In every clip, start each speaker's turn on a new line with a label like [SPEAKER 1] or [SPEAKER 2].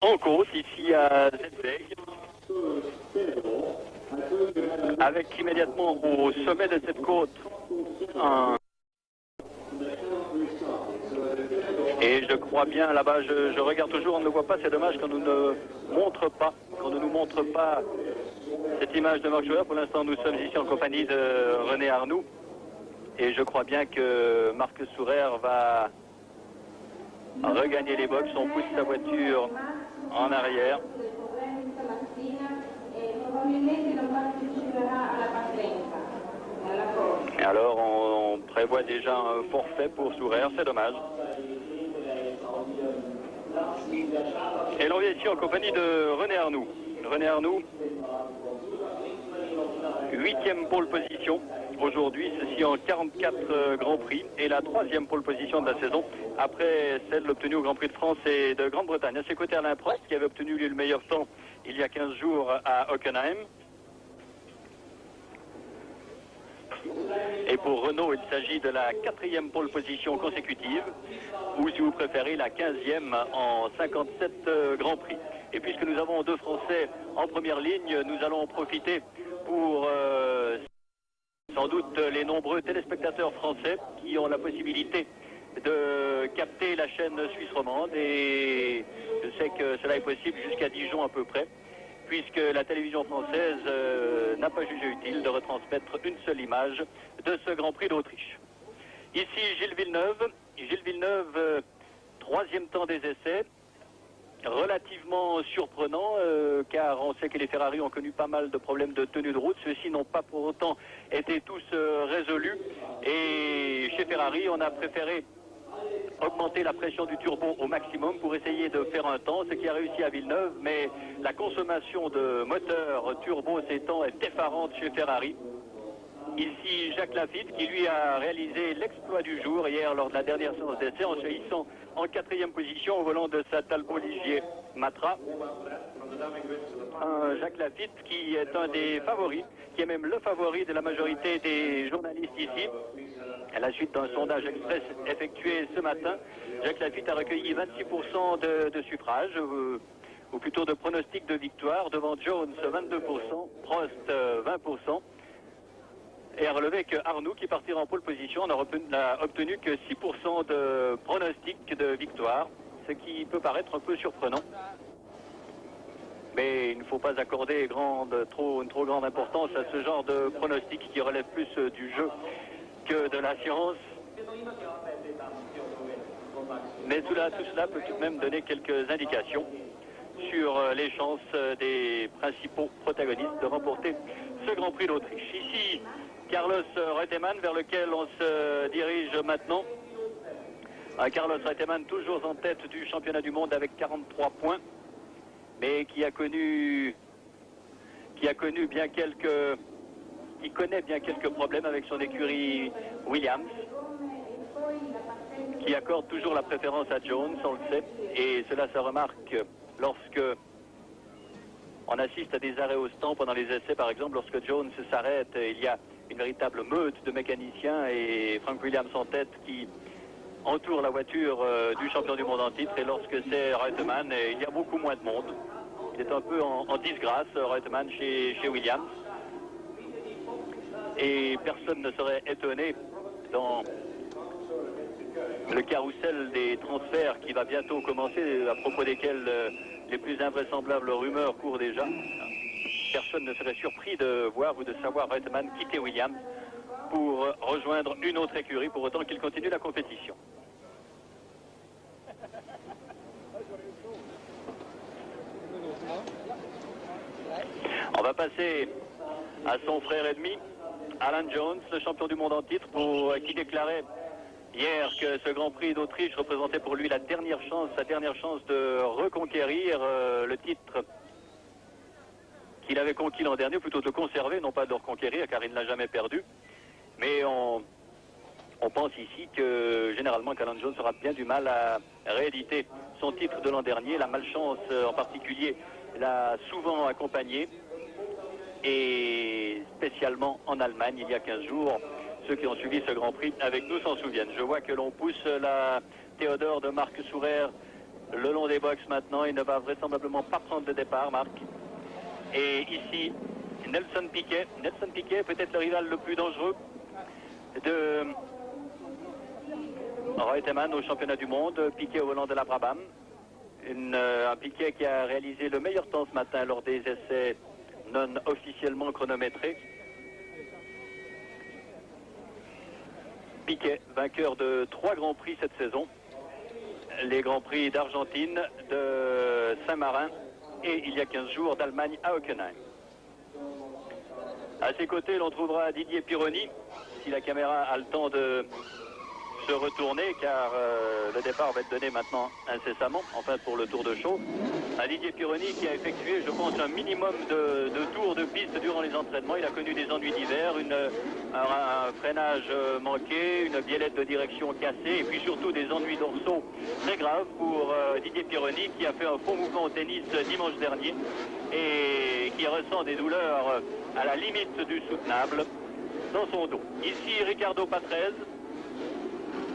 [SPEAKER 1] en course ici à Zeebrugge, avec immédiatement au sommet de cette côte un... Et je crois bien là-bas, je regarde toujours, on ne le voit pas, c'est dommage qu'on ne montre pas, qu'on ne nous montre pas cette image de Marc Joueur. Pour l'instant, nous sommes ici en compagnie de René Arnoux. Et je crois bien que Marc Sourer va regagner les boxes. On pousse sa voiture en arrière. Et alors, on prévoit déjà un forfait pour Sourer, c'est dommage. Et l'on vient ici en compagnie de René Arnoux. René Arnoux, 8e pole position aujourd'hui, ceci en 44 Grands Prix, et la 3e pole position de la saison, après celle obtenue au Grand Prix de France et de Grande-Bretagne. À ses côtés, Alain Prost, qui avait obtenu lui le meilleur temps il y a 15 jours à Hockenheim. Et pour Renault, il s'agit de la 4e pole position consécutive, ou si vous préférez, la 15e en 57 Grands Prix. Et puisque nous avons deux Français en première ligne, nous allons en profiter pour sans doute les nombreux téléspectateurs français qui ont la possibilité de capter la chaîne suisse romande. Et je sais que cela est possible jusqu'à Dijon à peu près, puisque la télévision française n'a pas jugé utile de retransmettre une seule image de ce Grand Prix d'Autriche. Ici Gilles Villeneuve. Gilles Villeneuve, 3e temps des essais, relativement surprenant, car on sait que les Ferrari ont connu pas mal de problèmes de tenue de route. Ceux-ci n'ont pas pour autant été tous résolus. Et chez Ferrari, on a préféré augmenter la pression du turbo au maximum pour essayer de faire un temps, ce qui a réussi à Villeneuve, mais la consommation de moteur turbo ces temps est effarante chez Ferrari. Ici Jacques Lafitte qui lui a réalisé l'exploit du jour hier lors de la dernière séance d'essai en jaillissant en 4e position au volant de sa Talbot Ligier Matra. Jacques Lafitte qui est un des favoris, qui est même le favori de la majorité des journalistes ici. À la suite d'un sondage express effectué ce matin, Jacques Lafitte a recueilli 26% de suffrages, ou plutôt de pronostics de victoire, devant Jones 22%, Prost 20%. Et à relever que Arnoux, qui partira en pole position, n'a obtenu que 6% de pronostics de victoire, ce qui peut paraître un peu surprenant. Mais il ne faut pas accorder une trop grande importance à ce genre de pronostics qui relève plus du jeu que de la science. Mais tout cela peut tout de même donner quelques indications sur les chances des principaux protagonistes de remporter ce Grand Prix d'Autriche. Ici, Carlos Reutemann, vers lequel on se dirige maintenant. Carlos Reutemann, toujours en tête du championnat du monde avec 43 points, mais qui connaît bien quelques problèmes avec son écurie Williams, qui accorde toujours la préférence à Jones, on le sait, et cela se remarque lorsque on assiste à des arrêts au stand pendant les essais. Par exemple, lorsque Jones s'arrête, il y a une véritable meute de mécaniciens et Frank Williams en tête qui entoure la voiture du champion du monde en titre. Et lorsque c'est Reutemann, il y a beaucoup moins de monde. Il est un peu en disgrâce, Reutemann, chez Williams. Et personne ne serait étonné dans le carrousel des transferts qui va bientôt commencer, à propos desquels les plus invraisemblables rumeurs courent déjà. Personne ne serait surpris de voir ou de savoir Reutemann quitter Williams pour rejoindre une autre écurie, pour autant qu'il continue la compétition. On va passer à son frère ennemi, Alan Jones, le champion du monde en titre, qui déclarait hier que ce Grand Prix d'Autriche représentait pour lui sa dernière chance de reconquérir le titre qu'il avait conquis l'an dernier, plutôt de conserver, non pas de reconquérir, car il ne l'a jamais perdu. Mais on pense ici que généralement qu'Alan Jones aura bien du mal à rééditer son titre de l'an dernier. La malchance en particulier l'a souvent accompagné, et spécialement en Allemagne il y a 15 jours. Ceux qui ont suivi ce Grand Prix avec nous s'en souviennent. Je vois que l'on pousse la Théodore de Marc Sourer le long des box maintenant. Il ne va vraisemblablement pas prendre le départ, Marc. Et ici, Nelson Piquet. Nelson Piquet, peut-être le rival le plus dangereux de Reutemann au championnat du monde. Piquet au volant de la Brabham. Un Piquet qui a réalisé le meilleur temps ce matin lors des essais non officiellement chronométrés. Piquet, vainqueur de 3 Grands Prix cette saison. Les Grands Prix d'Argentine, de Saint-Marin et il y a 15 jours d'Allemagne à Hockenheim. À ses côtés, l'on trouvera Didier Pironi, si la caméra a le temps de se retourner, car le départ va être donné maintenant incessamment, enfin pour le tour de chauffe. À Didier Pironi qui a effectué, je pense, un minimum de tours de piste durant les entraînements. Il a connu des ennuis d'hiver, un freinage manqué, une biellette de direction cassée et puis surtout des ennuis dorsaux très graves pour Didier Pironi qui a fait un faux mouvement au tennis dimanche dernier et qui ressent des douleurs à la limite du soutenable dans son dos. Ici Ricardo Patrese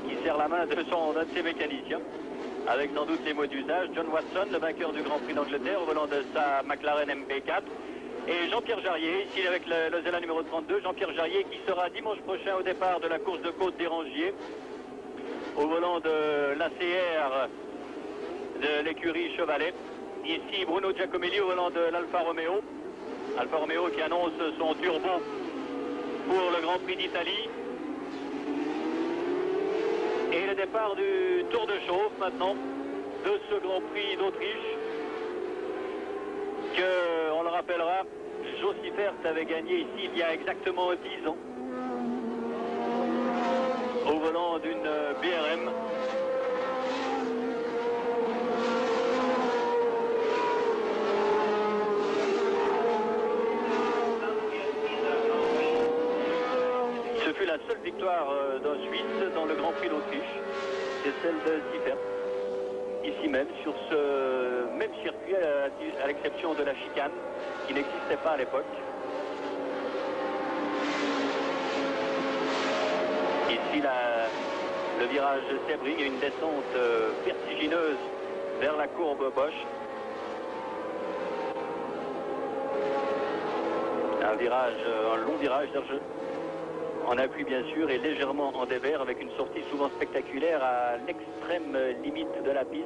[SPEAKER 1] qui serre la main d'un de ses mécaniciens avec sans doute les mots d'usage. John Watson, le vainqueur du Grand Prix d'Angleterre au volant de sa McLaren MP4. Et Jean-Pierre Jarier, ici avec le Zéland numéro 32, Jean-Pierre Jarier qui sera dimanche prochain au départ de la course de Côte des Rangiers au volant de l'ACR de l'écurie Chevalet. Ici Bruno Giacomelli au volant de l'Alfa Romeo. Alfa Romeo qui annonce son turbo pour le Grand Prix d'Italie. Et le départ du Tour de Chauffe maintenant de ce Grand Prix d'Autriche que, on le rappellera, Jo Siffert avait gagné ici il y a exactement 10 ans au volant d'une BRM. Ce fut la seule victoire d'un Suisse dans le Grand Prix d'Autriche, c'est celle de Siffert. Ici même, sur ce même circuit, à l'exception de la chicane, qui n'existait pas à l'époque. Ici, le virage Sebring, une descente vertigineuse vers la courbe Bosch. Un long virage en appui bien sûr et légèrement en dévers avec une sortie souvent spectaculaire à l'extrême limite de la piste.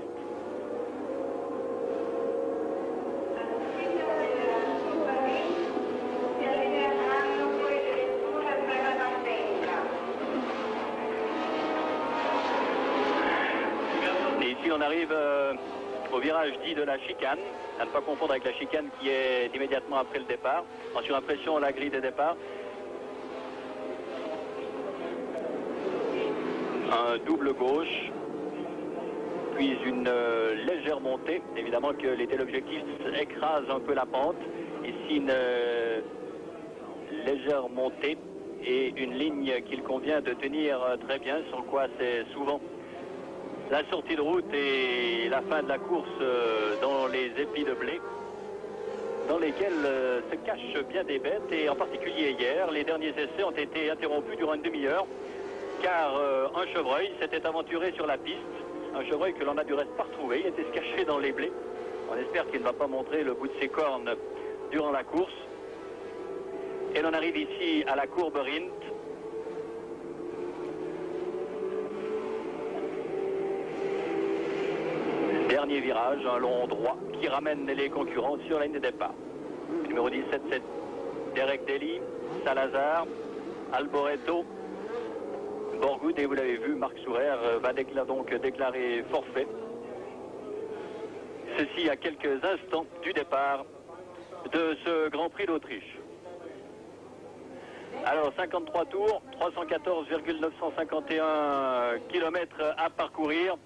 [SPEAKER 1] Et ici on arrive au virage dit de la chicane, à ne pas confondre avec la chicane qui est immédiatement après le départ, en surimpression la grille de départ. Un double gauche, puis une légère montée. Évidemment que les téléobjectifs écrasent un peu la pente. Ici une légère montée et une ligne qu'il convient de tenir très bien, sans quoi c'est souvent la sortie de route et la fin de la course dans les épis de blé, dans lesquels se cachent bien des bêtes. Et en particulier hier, les derniers essais ont été interrompus durant une demi-heure, car un chevreuil s'était aventuré sur la piste, un chevreuil que l'on a du reste pas retrouvé, il était se caché dans les blés. On espère qu'il ne va pas montrer le bout de ses cornes durant la course. Et l'on arrive ici à la courbe Rindt. Dernier virage, un long droit qui ramène les concurrents sur la ligne de départ. Numéro 17, c'est Derek Daly, Salazar, Alboreto, Borgoud, et vous l'avez vu, Marc Sourer va donc déclarer forfait. Ceci à quelques instants du départ de ce Grand Prix d'Autriche. Alors 53 tours, 314,951 km à parcourir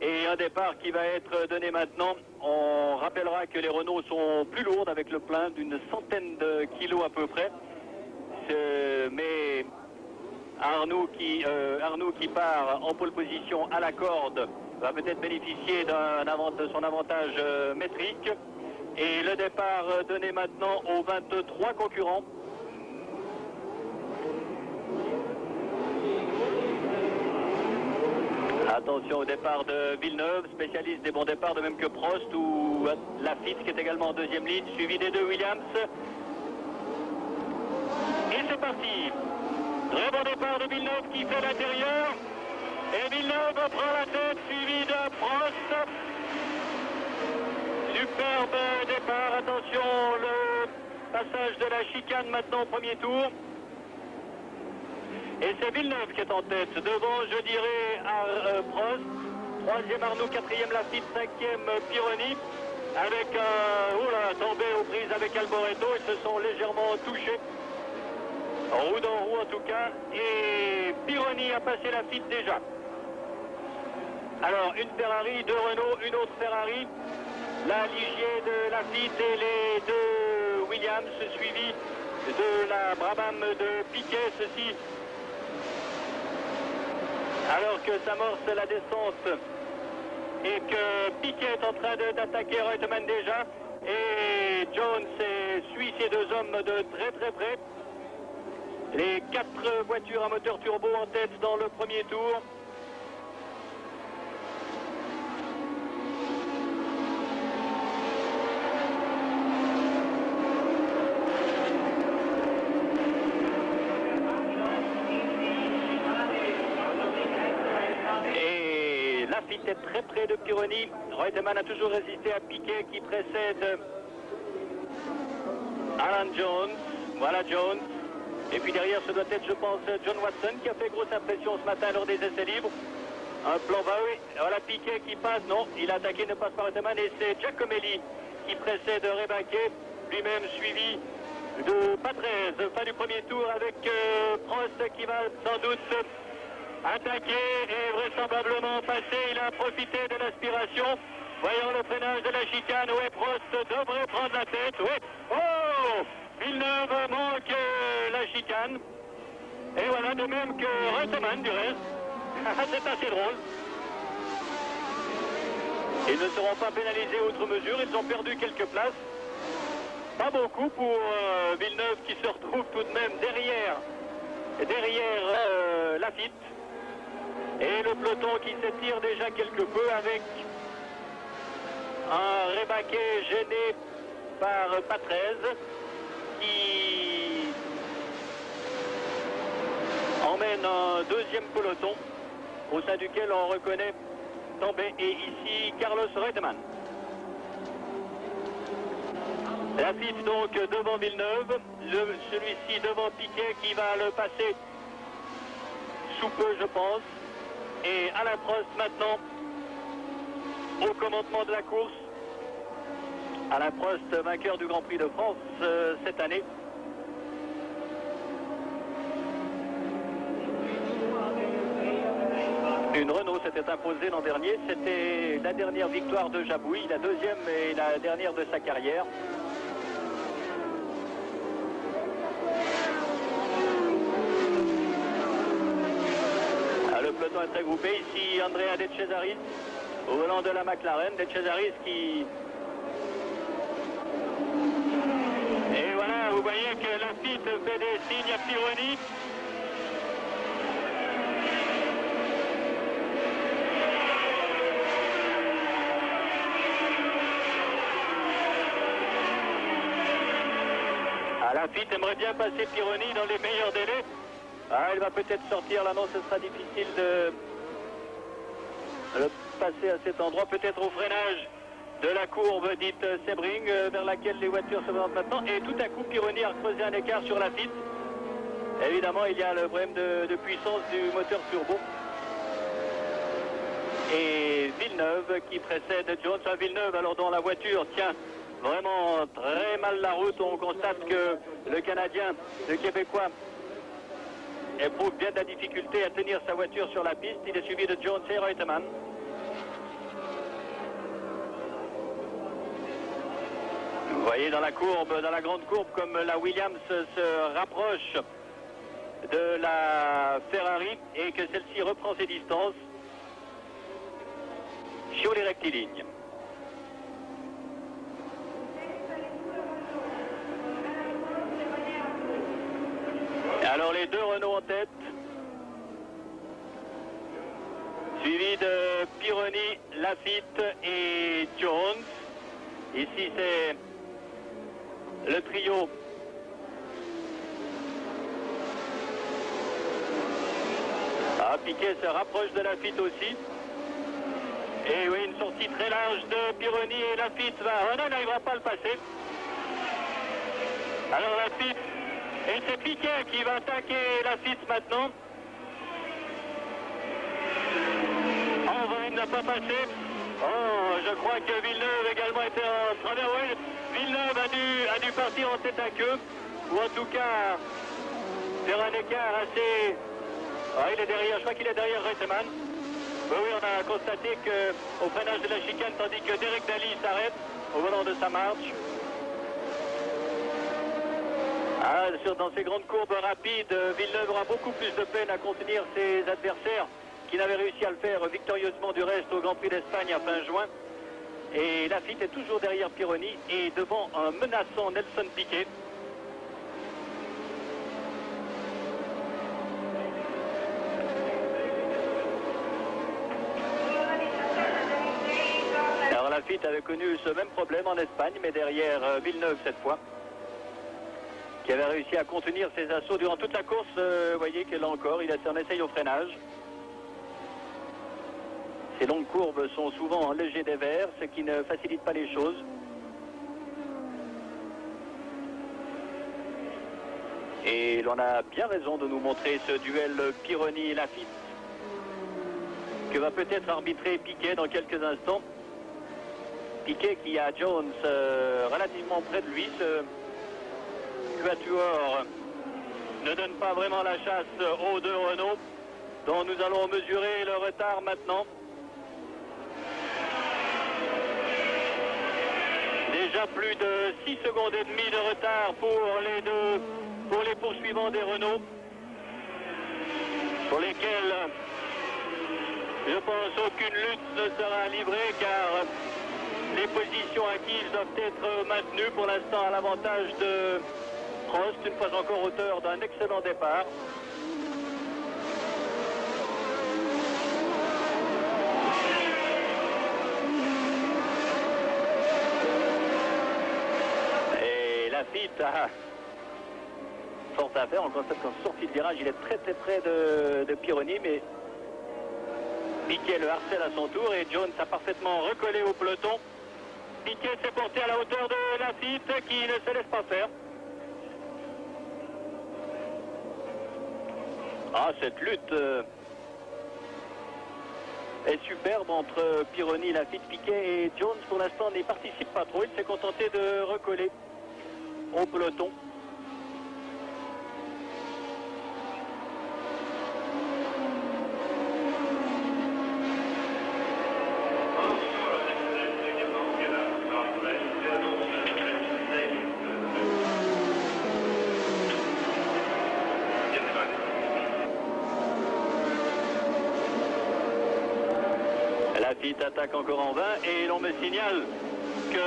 [SPEAKER 1] et un départ qui va être donné maintenant. On rappellera que les Renault sont plus lourdes avec le plein d'une centaine de kilos à peu près. Mais Arnoux qui part en pole position à la corde va peut-être bénéficier de son avantage métrique. Et le départ donné maintenant aux 23 concurrents. Attention au départ de Villeneuve, spécialiste des bons départs, de même que Prost ou Lafitte qui est également en deuxième ligne, suivi des deux Williams. Et c'est parti. Très bon départ de Villeneuve qui fait l'intérieur. Et Villeneuve prend la tête, suivi de Prost. Superbe départ. Attention, le passage de la chicane maintenant au premier tour. Et c'est Villeneuve qui est en tête. Devant, je dirais, Prost. Troisième Arnoux, quatrième Lafitte, cinquième Pironi. Avec tombé aux prises avec Alboreto. Ils se sont légèrement touchés. Roue dans roue en tout cas. Et Pironi a passé Lafitte déjà. Alors, une Ferrari, deux Renault, une autre Ferrari. La Ligier de Lafitte et les deux Williams, suivi de la Brabham de Piquet. Ceci, alors que s'amorce la descente et que Piquet est en train d'attaquer Reutemann déjà. Et Jones suit ces deux hommes de très très près. Les 4 voitures à moteur turbo en tête dans le premier tour. Et Lafitte est très près de Pironi. Reutemann a toujours résisté à Piquet qui précède Alan Jones. Voilà Jones. Et puis derrière, ce doit être, je pense, John Watson qui a fait grosse impression ce matin lors des essais libres. Un plan oui. Voilà Piquet qui passe. Non, il a attaqué, ne passe pas Reutemann. Et c'est Giacomelli qui précède Rebaquet, lui-même suivi de Patrese. Fin du premier tour avec Prost qui va sans doute attaquer et vraisemblablement passer. Il a profité de l'aspiration. Voyons le freinage de la chicane. Oui, Prost devrait prendre la tête. Oui. Oh! Villeneuve manque la chicane. Et voilà, de même que Reutemann du reste. C'est assez drôle. Ils ne seront pas pénalisés outre mesure. Ils ont perdu quelques places. Pas beaucoup pour Villeneuve qui se retrouve tout de même derrière Lafitte. Et le peloton qui s'étire déjà quelque peu avec un Rebaquet gêné par Patrese qui emmène un deuxième peloton au sein duquel on reconnaît Tambay et ici Carlos Reutemann. Lafitte donc devant Villeneuve, celui-ci devant Piquet qui va le passer sous peu je pense. Et Alain Prost maintenant au commandement de la course. Alain Prost, vainqueur du Grand Prix de France cette année. Une Renault s'était imposée l'an dernier. C'était la dernière victoire de Jabouille, la deuxième et la dernière de sa carrière. Le peloton est très groupé. Ici, Andrea De Cesaris au volant de la McLaren. De Cesaris qui... Et voilà, vous voyez que Lafitte fait des signes à Pironi. Lafitte aimerait bien passer Pironi dans les meilleurs délais. Ah, il va peut-être sortir là, non, ce sera difficile de le passer à cet endroit, peut-être au freinage de la courbe dite Sebring, vers laquelle les voitures se présentent maintenant. Et tout à coup, Pironi a creusé un écart sur Lafitte. Évidemment, il y a le problème de puissance du moteur turbo. Et Villeneuve qui précède Jones. Villeneuve, alors dont la voiture tient vraiment très mal la route. On constate que le Canadien, le Québécois, éprouve bien de la difficulté à tenir sa voiture sur la piste. Il est suivi de Jones et Reutemann. Vous voyez dans la courbe, dans la grande courbe, comme la Williams se rapproche de la Ferrari et que celle-ci reprend ses distances sur les rectilignes. Alors les deux Renault en tête, suivi suivi de Pironi, Laffite et Jones. Ici, c'est le trio. Ah, Piquet se rapproche de Laffite aussi. Et oui, une sortie très large de Pironi et Laffite. Renault n'arrivera pas à le passer. Alors Laffite, et c'est Piquet qui va attaquer Laffite maintenant. En vain, il n'a pas passé. Oh, je crois que Villeneuve également était en travers. Oui, Villeneuve a dû partir en tête à queue. Ou en tout cas, faire un écart assez... Ah, il est derrière, je crois qu'il est derrière Reutemann. Oui, on a constaté qu'au freinage de la chicane, tandis que Derek Daly s'arrête au volant de sa marche. Ah, dans ces grandes courbes rapides, Villeneuve aura beaucoup plus de peine à contenir ses adversaires qui n'avaient réussi à le faire victorieusement du reste au Grand Prix d'Espagne à fin juin. Et Laffite est toujours derrière Pironi et devant un menaçant Nelson Piquet. Alors Laffite avait connu ce même problème en Espagne, mais derrière Villeneuve cette fois, qui avait réussi à contenir ses assauts durant toute la course. Vous voyez que là encore, il a fait un essai au freinage. Ces longues courbes sont souvent en léger dévers, ce qui ne facilite pas les choses. Et l'on a bien raison de nous montrer ce duel Pironi-Laffite, que va peut-être arbitrer Piquet dans quelques instants. Piquet qui a Jones relativement près de lui. Ce quatuor ne donne pas vraiment la chasse aux deux Renault, dont nous allons mesurer le retard maintenant. Déjà plus de 6 secondes et demie de retard pour les poursuivants des Renault, pour lesquels je pense aucune lutte ne sera livrée, car les positions acquises doivent être maintenues pour l'instant à l'avantage de Prost, une fois encore auteur d'un excellent départ. Laffite a fort à faire. On constate qu'en sortie de virage, il est très très près de Pironi, mais Piquet le harcèle à son tour et Jones a parfaitement recollé au peloton. Piquet s'est porté à la hauteur de Laffite qui ne se laisse pas faire. Ah, cette lutte est superbe entre Pironi, Laffite, Piquet et Jones. Pour l'instant, n'y participe pas trop. Il s'est contenté de recoller au peloton. Laffite attaque encore en vain et l'on me signale que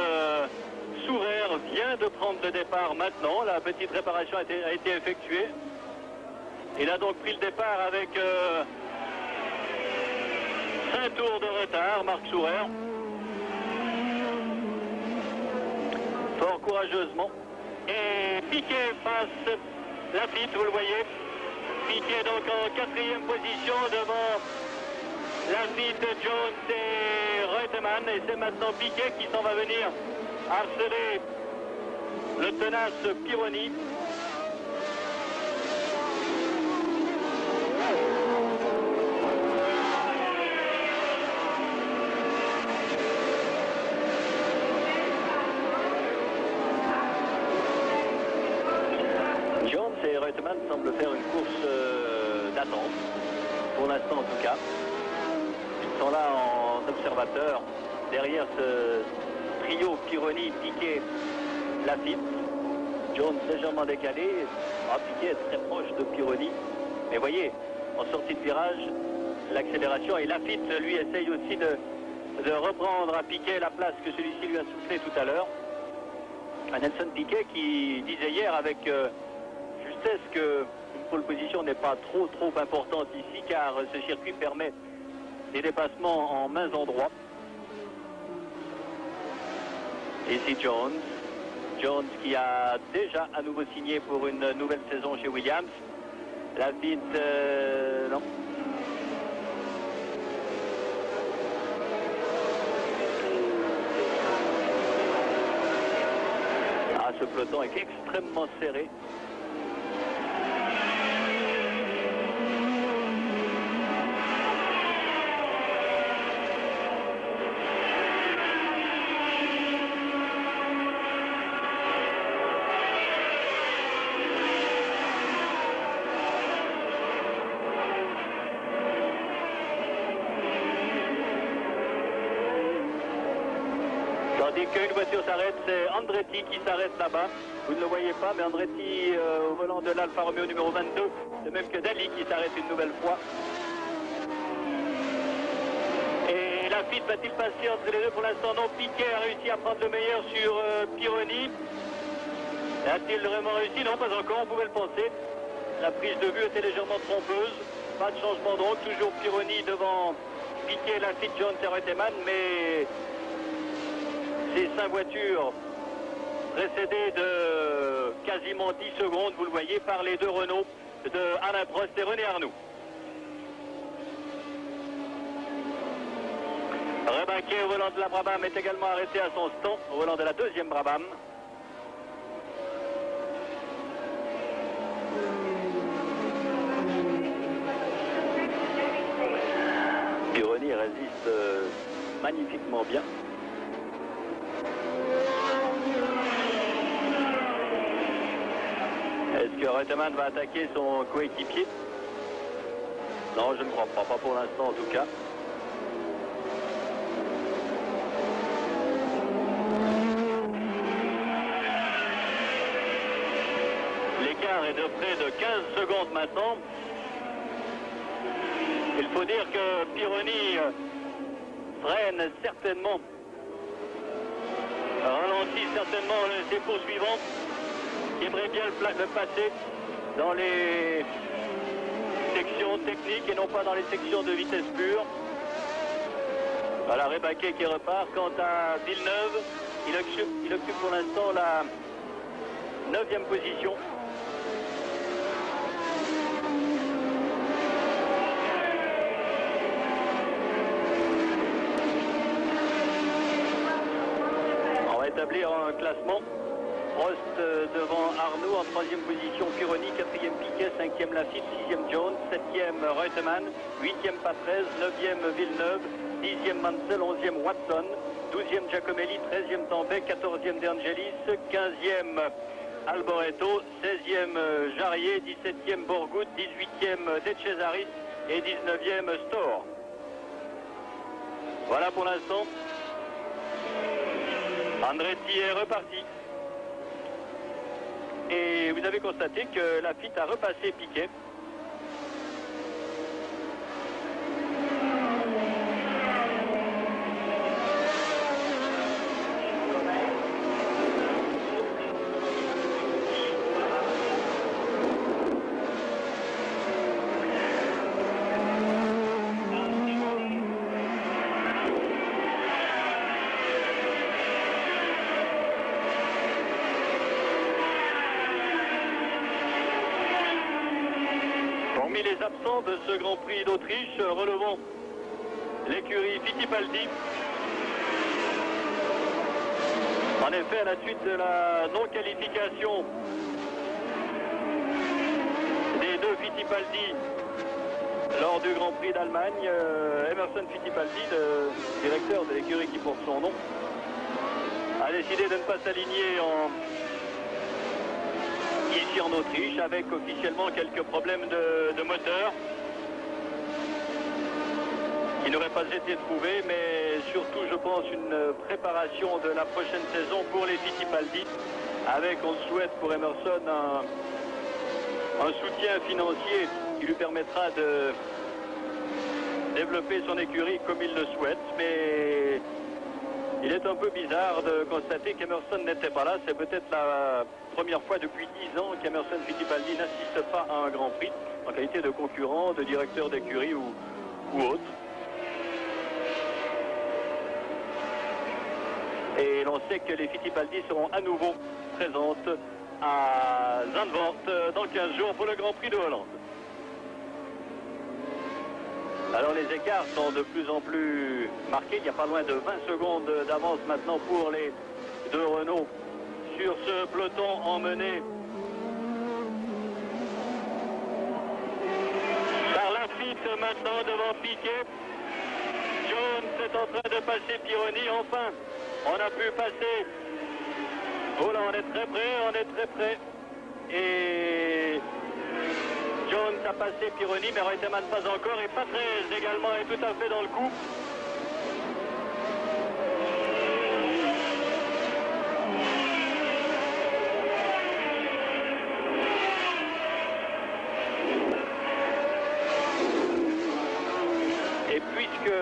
[SPEAKER 1] Sourer vient de prendre le départ maintenant. La petite réparation a été effectuée. Il a donc pris le départ avec 5 tours de retard, Marc Sourer. Fort courageusement. Et Piquet passe Laffite, vous le voyez. Piquet donc en 4e position devant Laffite, Jones et Reutemann. Et c'est maintenant Piquet qui s'en va venir harceler le tenace Pironi. Jones et Reutemann semblent faire une course d'attente, pour l'instant en tout cas. Ils sont là en observateur derrière ce trio Pironi, Piquet, Laffite. Jones légèrement décalé. Piquet est très proche de Pironi. Mais voyez, en sortie de virage, l'accélération. Et Laffite, lui, essaye aussi de reprendre à Piquet la place que celui-ci lui a soufflé tout à l'heure. Nelson Piquet qui disait hier avec justesse qu'une pole position n'est pas trop importante ici, car ce circuit permet des dépassements en mains endroits. Ici Jones. Jones qui a déjà à nouveau signé pour une nouvelle saison chez Williams. Lafitte, non. Ah, ce peloton est extrêmement serré. Tandis qu'une voiture s'arrête, c'est Andretti qui s'arrête là-bas. Vous ne le voyez pas, mais Andretti au volant de l'Alfa Romeo numéro 22, de même que Daly qui s'arrête une nouvelle fois. Et Lafitte va-t-il passer entre les deux? Pour l'instant non. Piquet a réussi à prendre le meilleur sur Pironi. A-t-il vraiment réussi? Non, pas encore, on pouvait le penser. La prise de vue était légèrement trompeuse. Pas de changement donc, toujours Pironi devant Piquet, Lafitte, Jones et Reutemann, mais ces 5 voitures précédées de quasiment 10 secondes, vous le voyez, par les deux Renault de Alain Prost et René Arnoux. Rebaquet au volant de la Brabham est également arrêté à son stand, au volant de la deuxième Brabham. Pironi résiste magnifiquement bien. Est-ce que Reutemann va attaquer son coéquipier? Non, je ne crois pas pour l'instant en tout cas. L'écart est de près de 15 secondes maintenant. Il faut dire que Pironi freine certainement, ralentit certainement ses poursuivants, qui aimerait bien le passer dans les sections techniques et non pas dans les sections de vitesse pure. Voilà Rebaquet qui repart. Quant à Villeneuve, il occupe pour l'instant la 9e position. On va établir un classement. Prost devant Arnoux en 3e position, Pironi, 4e Piquet, 5e Lafitte, 6e Jones, 7e Reutemann, 8e Patrese, 9e Villeneuve, 10e Mansell, 11e Watson, 12e Giacomelli, 13e Tambay, 14e De Angelis, 15e Alboreto, 16e Jarier, 17e Borgout, 18e De Cesaris et 19e Storr. Voilà pour l'instant. Andretti est reparti. Et vous avez constaté que Lafitte a repassé Piquet. Parmi les absents de ce Grand Prix d'Autriche, relevons l'écurie Fittipaldi. En effet, à la suite de la non-qualification des deux Fittipaldi lors du Grand Prix d'Allemagne, Emerson Fittipaldi, le directeur de l'écurie qui porte son nom, a décidé de ne pas s'aligner ici en Autriche, avec officiellement quelques problèmes de moteur qui n'auraient pas été trouvés, mais surtout, je pense, une préparation de la prochaine saison pour les Fittipaldi, avec, on le souhaite pour Emerson, un soutien financier qui lui permettra de développer son écurie comme il le souhaite. Mais il est un peu bizarre de constater qu'Emerson n'était pas là. C'est peut-être la première fois depuis 10 ans qu'Emerson Fittipaldi n'assiste pas à un Grand Prix en qualité de concurrent, de directeur d'écurie ou autre. Et l'on sait que les Fittipaldi seront à nouveau présentes à Zandvoort dans 15 jours pour le Grand Prix de Hollande. Alors les écarts sont de plus en plus marqués. Il n'y a pas loin de 20 secondes d'avance maintenant pour les deux Renault sur ce peloton emmené par Lafitte maintenant devant Piquet. Jones est en train de passer Pironi. Enfin, on a pu passer. Oh là, on est très près. Et Jones a passé Pironi, mais Reutemann pas encore. Et Patrese également est tout à fait dans le coup. Et puisque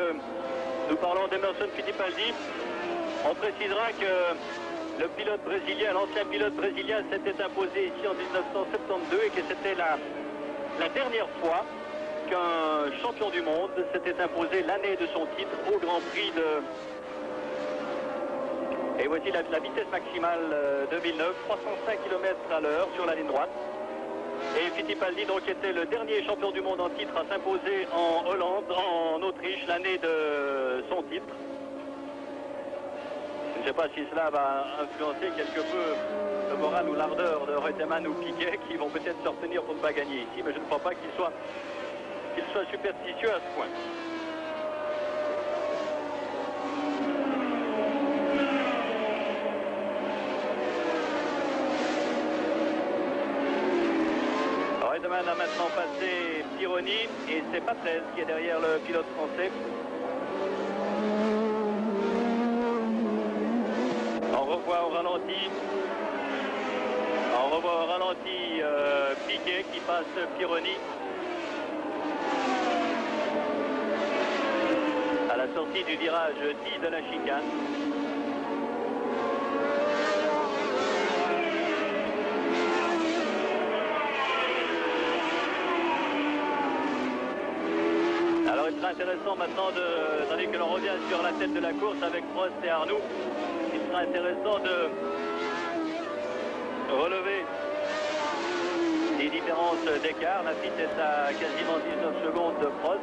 [SPEAKER 1] nous parlons d'Emerson Fittipaldi, on précisera que le pilote brésilien, l'ancien pilote brésilien, s'était imposé ici en 1972 et que c'était la dernière fois qu'un champion du monde s'était imposé l'année de son titre au Grand Prix de... Et voici la vitesse maximale 2009, 305 km à l'heure sur la ligne droite. Et Fittipaldi donc était le dernier champion du monde en titre à s'imposer en Hollande, en Autriche, l'année de son titre. Je ne sais pas si cela va influencer quelque peu le moral ou l'ardeur de Reutemann ou Piquet qui vont peut-être se retenir pour ne pas gagner ici, mais je ne crois pas qu'il soit superstitieux à ce point. Reutemann a maintenant passé Pironi et c'est Patrese qui est derrière le pilote français. On revoit au ralenti Piquet qui passe Pironi à la sortie du virage 10 de la chicane. Alors il sera intéressant maintenant, tandis que l'on revient sur la tête de la course avec Prost et Arnoux, il sera intéressant de relever les différences d'écart. Lafitte est à quasiment 19 secondes de Prost.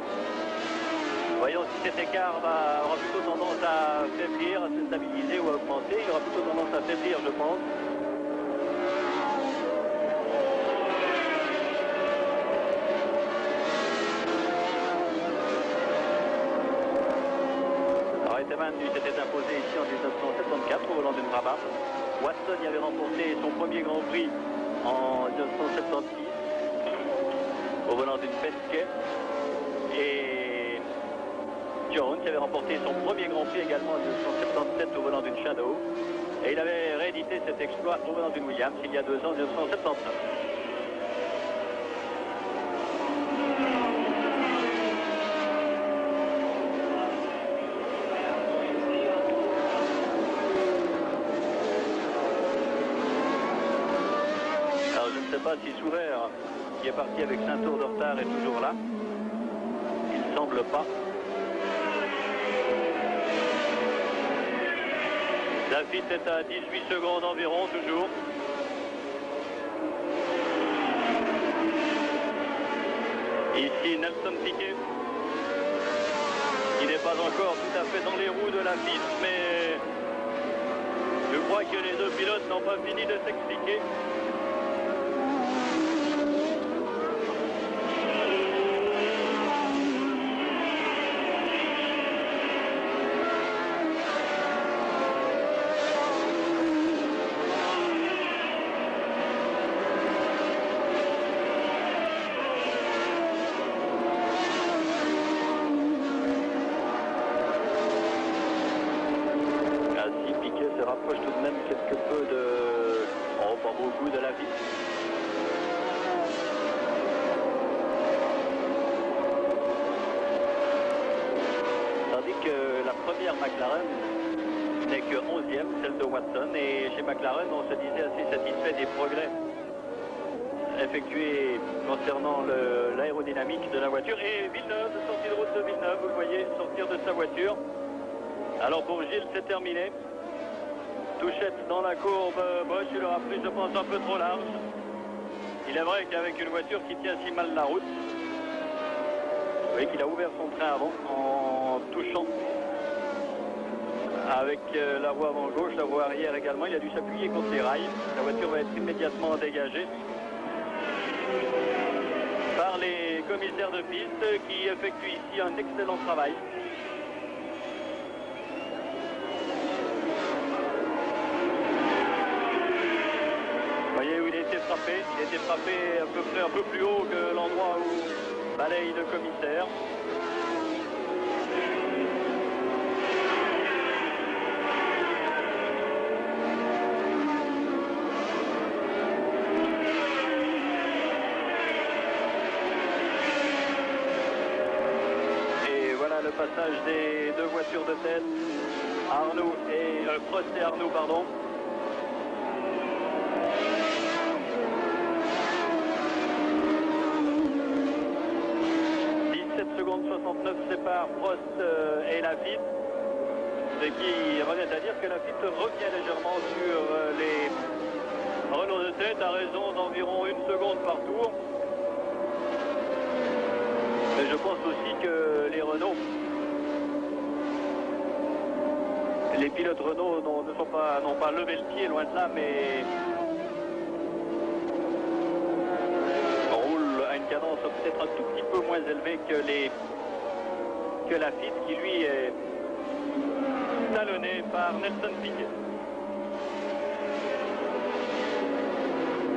[SPEAKER 1] Voyons si cet écart aura plutôt tendance à faiblir, à se stabiliser ou à augmenter. Il aura plutôt tendance à faiblir, je pense. Reutemann s'était imposé ici en 1974 au volant d'une Brabham. Watson y avait remporté son premier Grand Prix en 1976 au volant d'une Penske. Et Jones avait remporté son premier Grand Prix également en 1977 au volant d'une Shadow. Et il avait réédité cet exploit au volant d'une Williams il y a 2 ans, en 1979. Je ne sais pas si Souver, qui est parti avec 5 tours de retard, est toujours là. Il ne semble pas. Lafitte est à 18 secondes environ, toujours. Ici, Nelson Piquet, qui n'est pas encore tout à fait dans les roues de Lafitte, mais je crois que les deux pilotes n'ont pas fini de s'expliquer. Rapproche tout de même quelque peu de... Oh, pas beaucoup de Lafitte. Tandis que la première McLaren n'est que 11e, celle de Watson. Et chez McLaren, on se disait assez satisfait des progrès effectués concernant l'aérodynamique de la voiture. Et Villeneuve, sortie de route de Villeneuve, vous le voyez sortir de sa voiture. Alors pour Gilles, c'est terminé. Touchette dans la courbe, Bosch, il aura pris, je pense, un peu trop large. Il est vrai qu'avec une voiture qui tient si mal la route, vous voyez qu'il a ouvert son train avant en touchant avec la roue avant gauche, la roue arrière également. Il a dû s'appuyer contre les rails. La voiture va être immédiatement dégagée par les commissaires de piste qui effectuent ici un excellent travail. Vous voyez où il a été frappé. Il a été frappé à peu près un peu plus haut que l'endroit où balaye le commissaire. Le passage des deux voitures de tête, Arnoux et Prost et Arnoux, pardon. « 17 secondes 69 séparent Prost et Lafitte, ce qui revient à dire que Lafitte revient légèrement sur les Renault de tête à raison d'environ 1 seconde par tour. Mais je pense aussi que les Renault, les pilotes Renault n'ont pas levé le pied, loin de là, mais roulent à une cadence peut-être un tout petit peu moins élevée que Lafitte, qui lui est talonné par Nelson Piquet.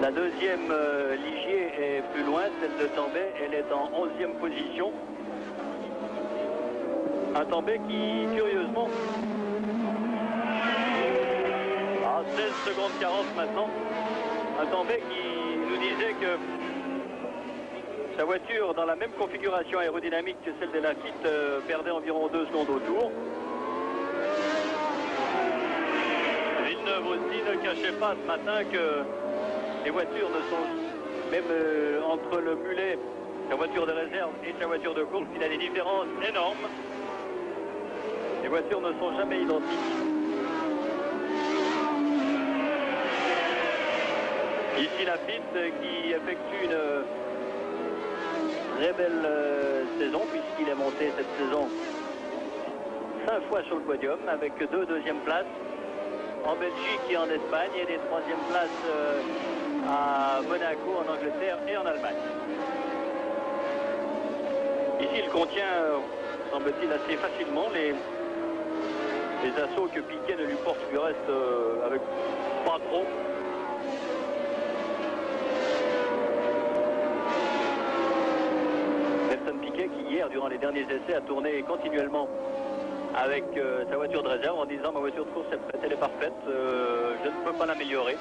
[SPEAKER 1] La deuxième Ligier est plus loin, celle de Tambay, elle est en 11e position. Un Tambay qui, curieusement, à 16 secondes 40 maintenant, un Tambay qui nous disait que sa voiture, dans la même configuration aérodynamique que celle de Lafitte, perdait environ 2 secondes au tour. Villeneuve aussi ne cachait pas ce matin que les voitures ne sont, même entre le mulet, sa voiture de réserve et sa voiture de course, il y a des différences énormes. Les voitures ne sont jamais identiques. Ici Lafitte qui effectue une très belle saison, puisqu'il est monté cette saison 5 fois sur le podium avec 2 deuxièmes places en Belgique et en Espagne et des 3e places à Monaco, en Angleterre et en Allemagne. Ici, il contient, semble-t-il, assez facilement les assauts que Piquet ne lui porte du reste avec pas trop. Nelson Piquet qui hier, durant les derniers essais, a tourné continuellement avec sa voiture de réserve en disant: ma voiture de course est prête, elle est parfaite, je ne peux pas l'améliorer.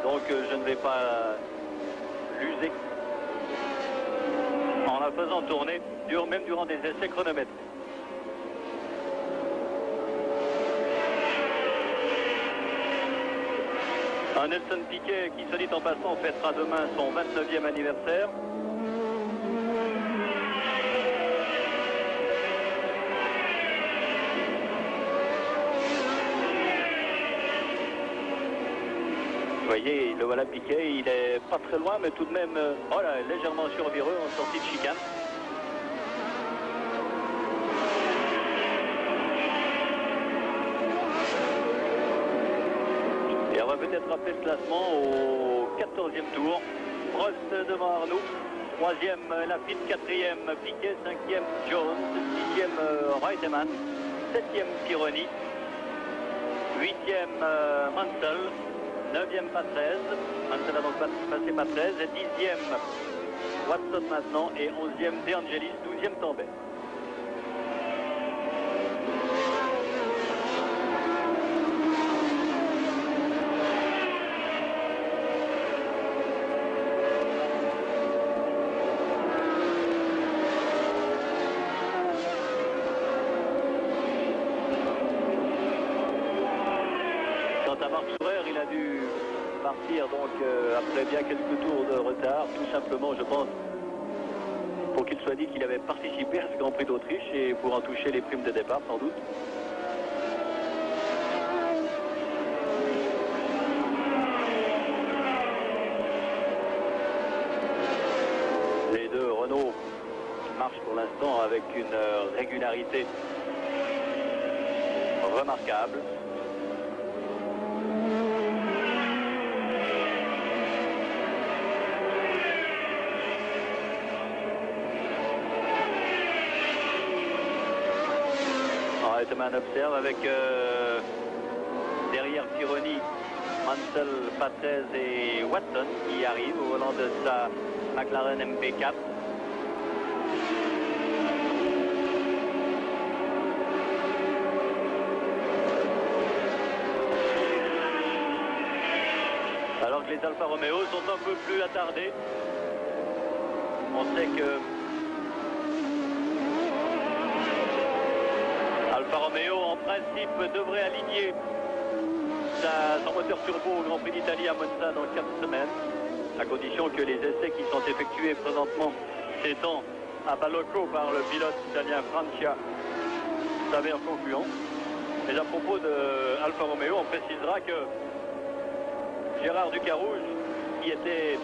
[SPEAKER 1] Donc je ne vais pas l'user en la faisant tourner, même durant des essais chronomètres. Un Nelson Piquet qui, soit dit en passant, fêtera demain son 29e anniversaire. Vous voyez, le voilà Piquet, il est pas très loin, mais tout de même légèrement survireux en sortie de chicane. Et on va peut-être rappeler le classement au 14e tour. Prost devant Arnoux, 3e Lafitte, 4e Piquet, 5e Jones, 6e Reutemann, 7e Pironi, 8e Mansell, 9e Patrese, Mansell a donc passé Patrese, 10e Watson maintenant et 11e De Angelis, 12e Tambay. Il a dû partir donc après bien quelques tours de retard, tout simplement, je pense, pour qu'il soit dit qu'il avait participé à ce Grand Prix d'Autriche et pour en toucher les primes de départ sans doute. marche pour l'instant avec une régularité remarquable. Reutemann observe avec derrière Pironi, Mansell, Patrese et Watson qui arrivent au volant de sa McLaren MP4. Alors que les Alfa Romeo sont un peu plus attardés. On sait que Alfa Romeo en principe devrait aligner son moteur turbo au Grand Prix d'Italie à Monza dans 4 semaines, à condition que les essais qui sont effectués présentement s'étant à Balocco par le pilote italien Francia s'avèrent concluants. Mais à propos de Alfa Romeo, on précisera que Gérard Ducarouge, qui était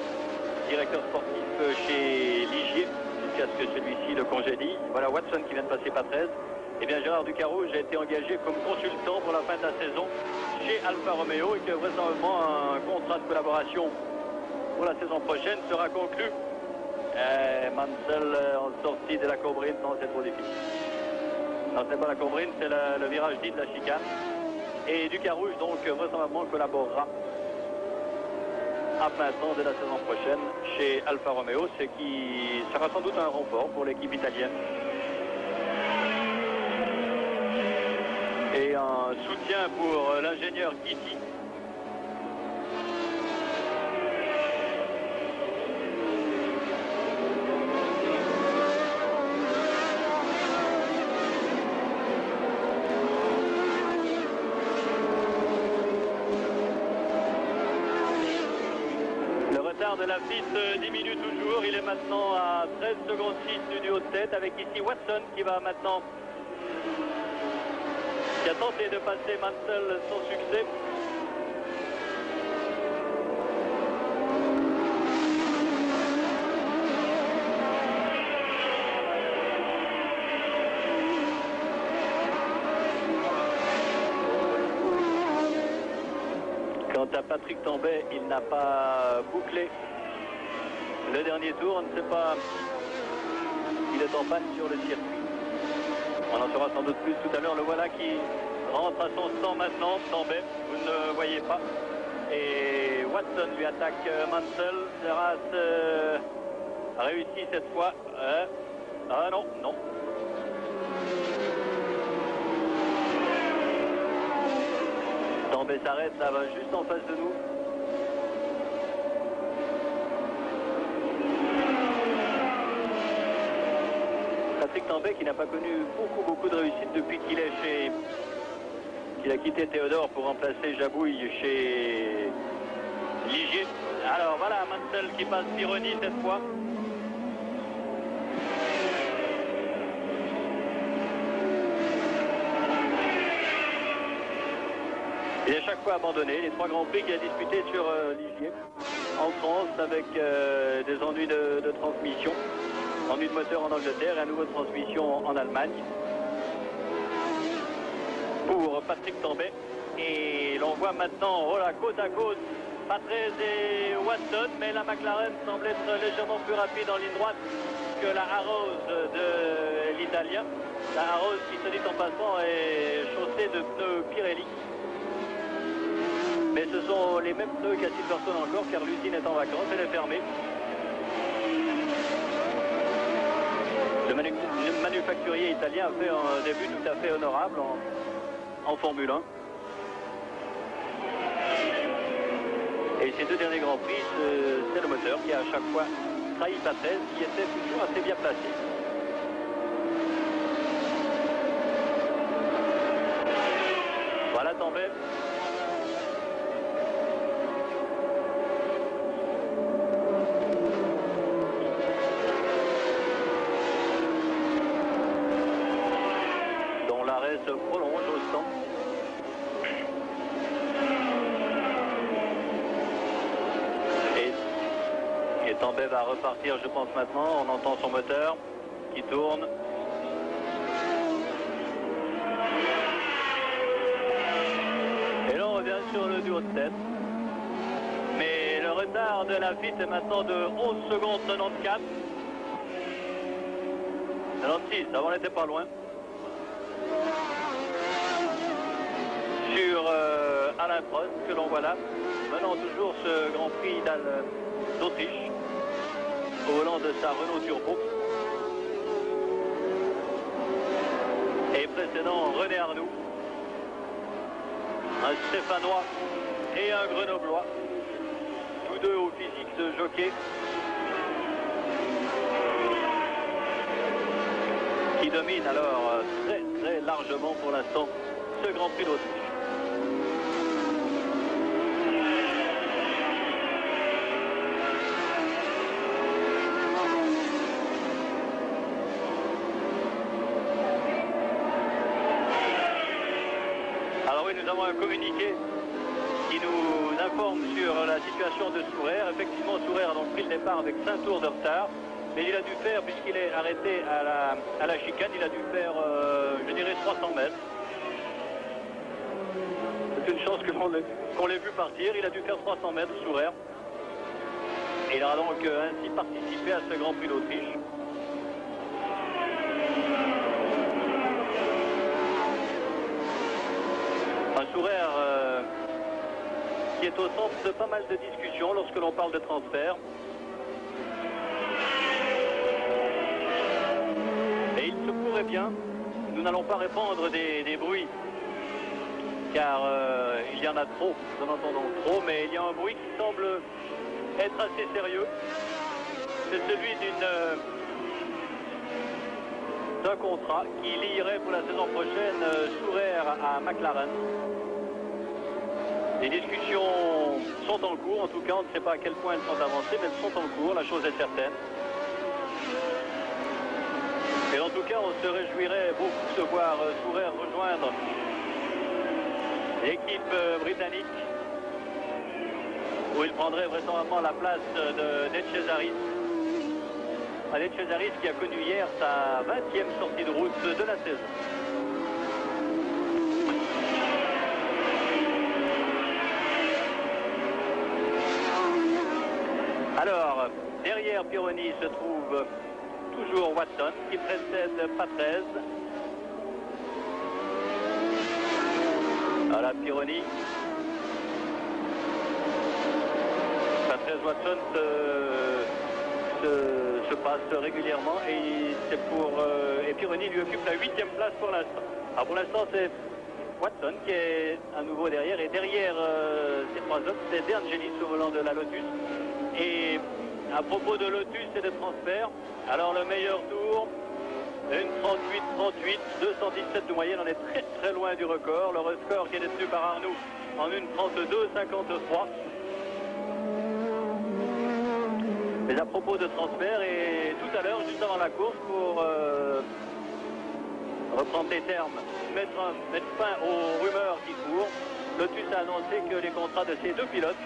[SPEAKER 1] directeur sportif chez Ligier, jusqu'à ce que celui-ci le congédie, voilà Watson qui vient de passer Patrese, et bien Gérard Ducarouge a été engagé comme consultant pour la fin de la saison chez Alfa Romeo et que vraisemblablement un contrat de collaboration pour la saison prochaine sera conclu. Mansell en sortie de la Courbrine, non c'est trop difficile. Non, c'est pas la Courbrine, c'est le virage dit de la chicane. Et Ducarouge donc vraisemblablement collaborera à plein temps de la saison prochaine chez Alfa Romeo, ce qui sera sans doute un renfort pour l'équipe italienne. Et un soutien pour l'ingénieur Guidi. Le retard de la piste diminue toujours. Il est maintenant à 13 secondes 6 du duo de tête avec ici Watson qui va maintenant qui a tenté de passer Mansell sans succès. Quant à Patrick Tambay, il n'a pas bouclé le dernier tour. On ne sait pas s'il est en panne sur le circuit. On en saura sans doute plus tout à l'heure. Le voilà qui rentre à son stand maintenant. Tambay, vous ne voyez pas. Et Watson lui attaque Mansell. Serras réussit cette fois. Ah non, non. Tambay s'arrête, là, va juste en face de nous. Patrick Tambay qui n'a pas connu beaucoup de réussite depuis qu'il a quitté Théodore pour remplacer Jabouille chez Ligier. Alors voilà Mansell qui passe Pironi cette fois. Il est à chaque fois abandonné. Les 3 Grands Prix qu'il a disputés sur Ligier en France avec des ennuis de transmission. Ennui de moteur en Angleterre et un nouveau de transmission en Allemagne pour Patrick Tambay. Et l'on voit maintenant voilà, côte à côte Patrese et Watson, mais la McLaren semble être légèrement plus rapide en ligne droite que la Arrows de l'Italien. La Arrows qui, se dit en passant, est chaussée de pneus Pirelli. Mais ce sont les mêmes pneus qu'à Silverstone encore car l'usine est en vacances, elle est fermée. Le manufacturier italien a fait un début tout à fait honorable en Formule 1. Et ces 2 derniers Grands Prix, c'est le moteur qui a à chaque fois trahi Patrese, qui était toujours assez bien placé. Voilà Tambay. Se prolonge au stand. Et Tambay va repartir, je pense maintenant. On entend son moteur. qui tourne. Et là, on revient sur le duo de tête. Mais le retard de Lafitte est maintenant de 11 secondes 94. 96, avant on n'était pas loin. Sur Alain Prost, que l'on voit là, menant toujours ce Grand Prix d'Autriche, au volant de sa Renault Turbo. Et précédent, René Arnoux, un Stéphanois et un Grenoblois, tous deux au physique de jockey, qui domine alors très largement pour l'instant ce Grand Prix d'Autriche. Alors oui, nous avons un communiqué qui nous informe sur la situation de Sourer. Effectivement, Sourer a donc pris le départ avec 5 tours de retard. Mais il a dû faire, puisqu'il est arrêté à la chicane, il a dû faire, je dirais, 300 mètres. C'est une chance qu'on l'ait vu partir. Il a dû faire 300 mètres, Sourer. Et il aura donc ainsi participé à ce Grand Prix d'Autriche. Un Sourer qui est au centre de pas mal de discussions lorsque l'on parle de transfert. Et il se pourrait bien, nous n'allons pas répandre des bruits, car il y en a trop, nous en entendons trop, mais il y a un bruit qui semble être assez sérieux. C'est celui d'un contrat qui lierait pour la saison prochaine Sourer à McLaren. Les discussions sont en cours, en tout cas on ne sait pas à quel point elles sont avancées, mais elles sont en cours, la chose est certaine. Et en tout cas, on se réjouirait beaucoup de voir Sourer rejoindre l'équipe britannique, où il prendrait vraisemblablement la place d'Ed Cesaris. Ed Cesaris qui a connu hier sa 20e sortie de route de la saison. Alors, derrière Pironi se trouve toujours Watson qui précède Patrese. Voilà Pironi. Patrese Watson se passe régulièrement et Pironi lui occupe la 8e place pour l'instant. Alors pour l'instant c'est Watson qui est à nouveau derrière et derrière ces trois hommes c'est De Angelis au volant de la Lotus. Et à propos de Lotus et de transfert, alors le meilleur tour, une 38-38, 217 de moyenne, on est très loin du record. Le record qui est détenu par Arnoux en une 32-53. Mais à propos de transfert, et tout à l'heure, juste avant la course, pour reprendre les termes, mettre fin aux rumeurs qui courent, Lotus a annoncé que les contrats de ces deux pilotes,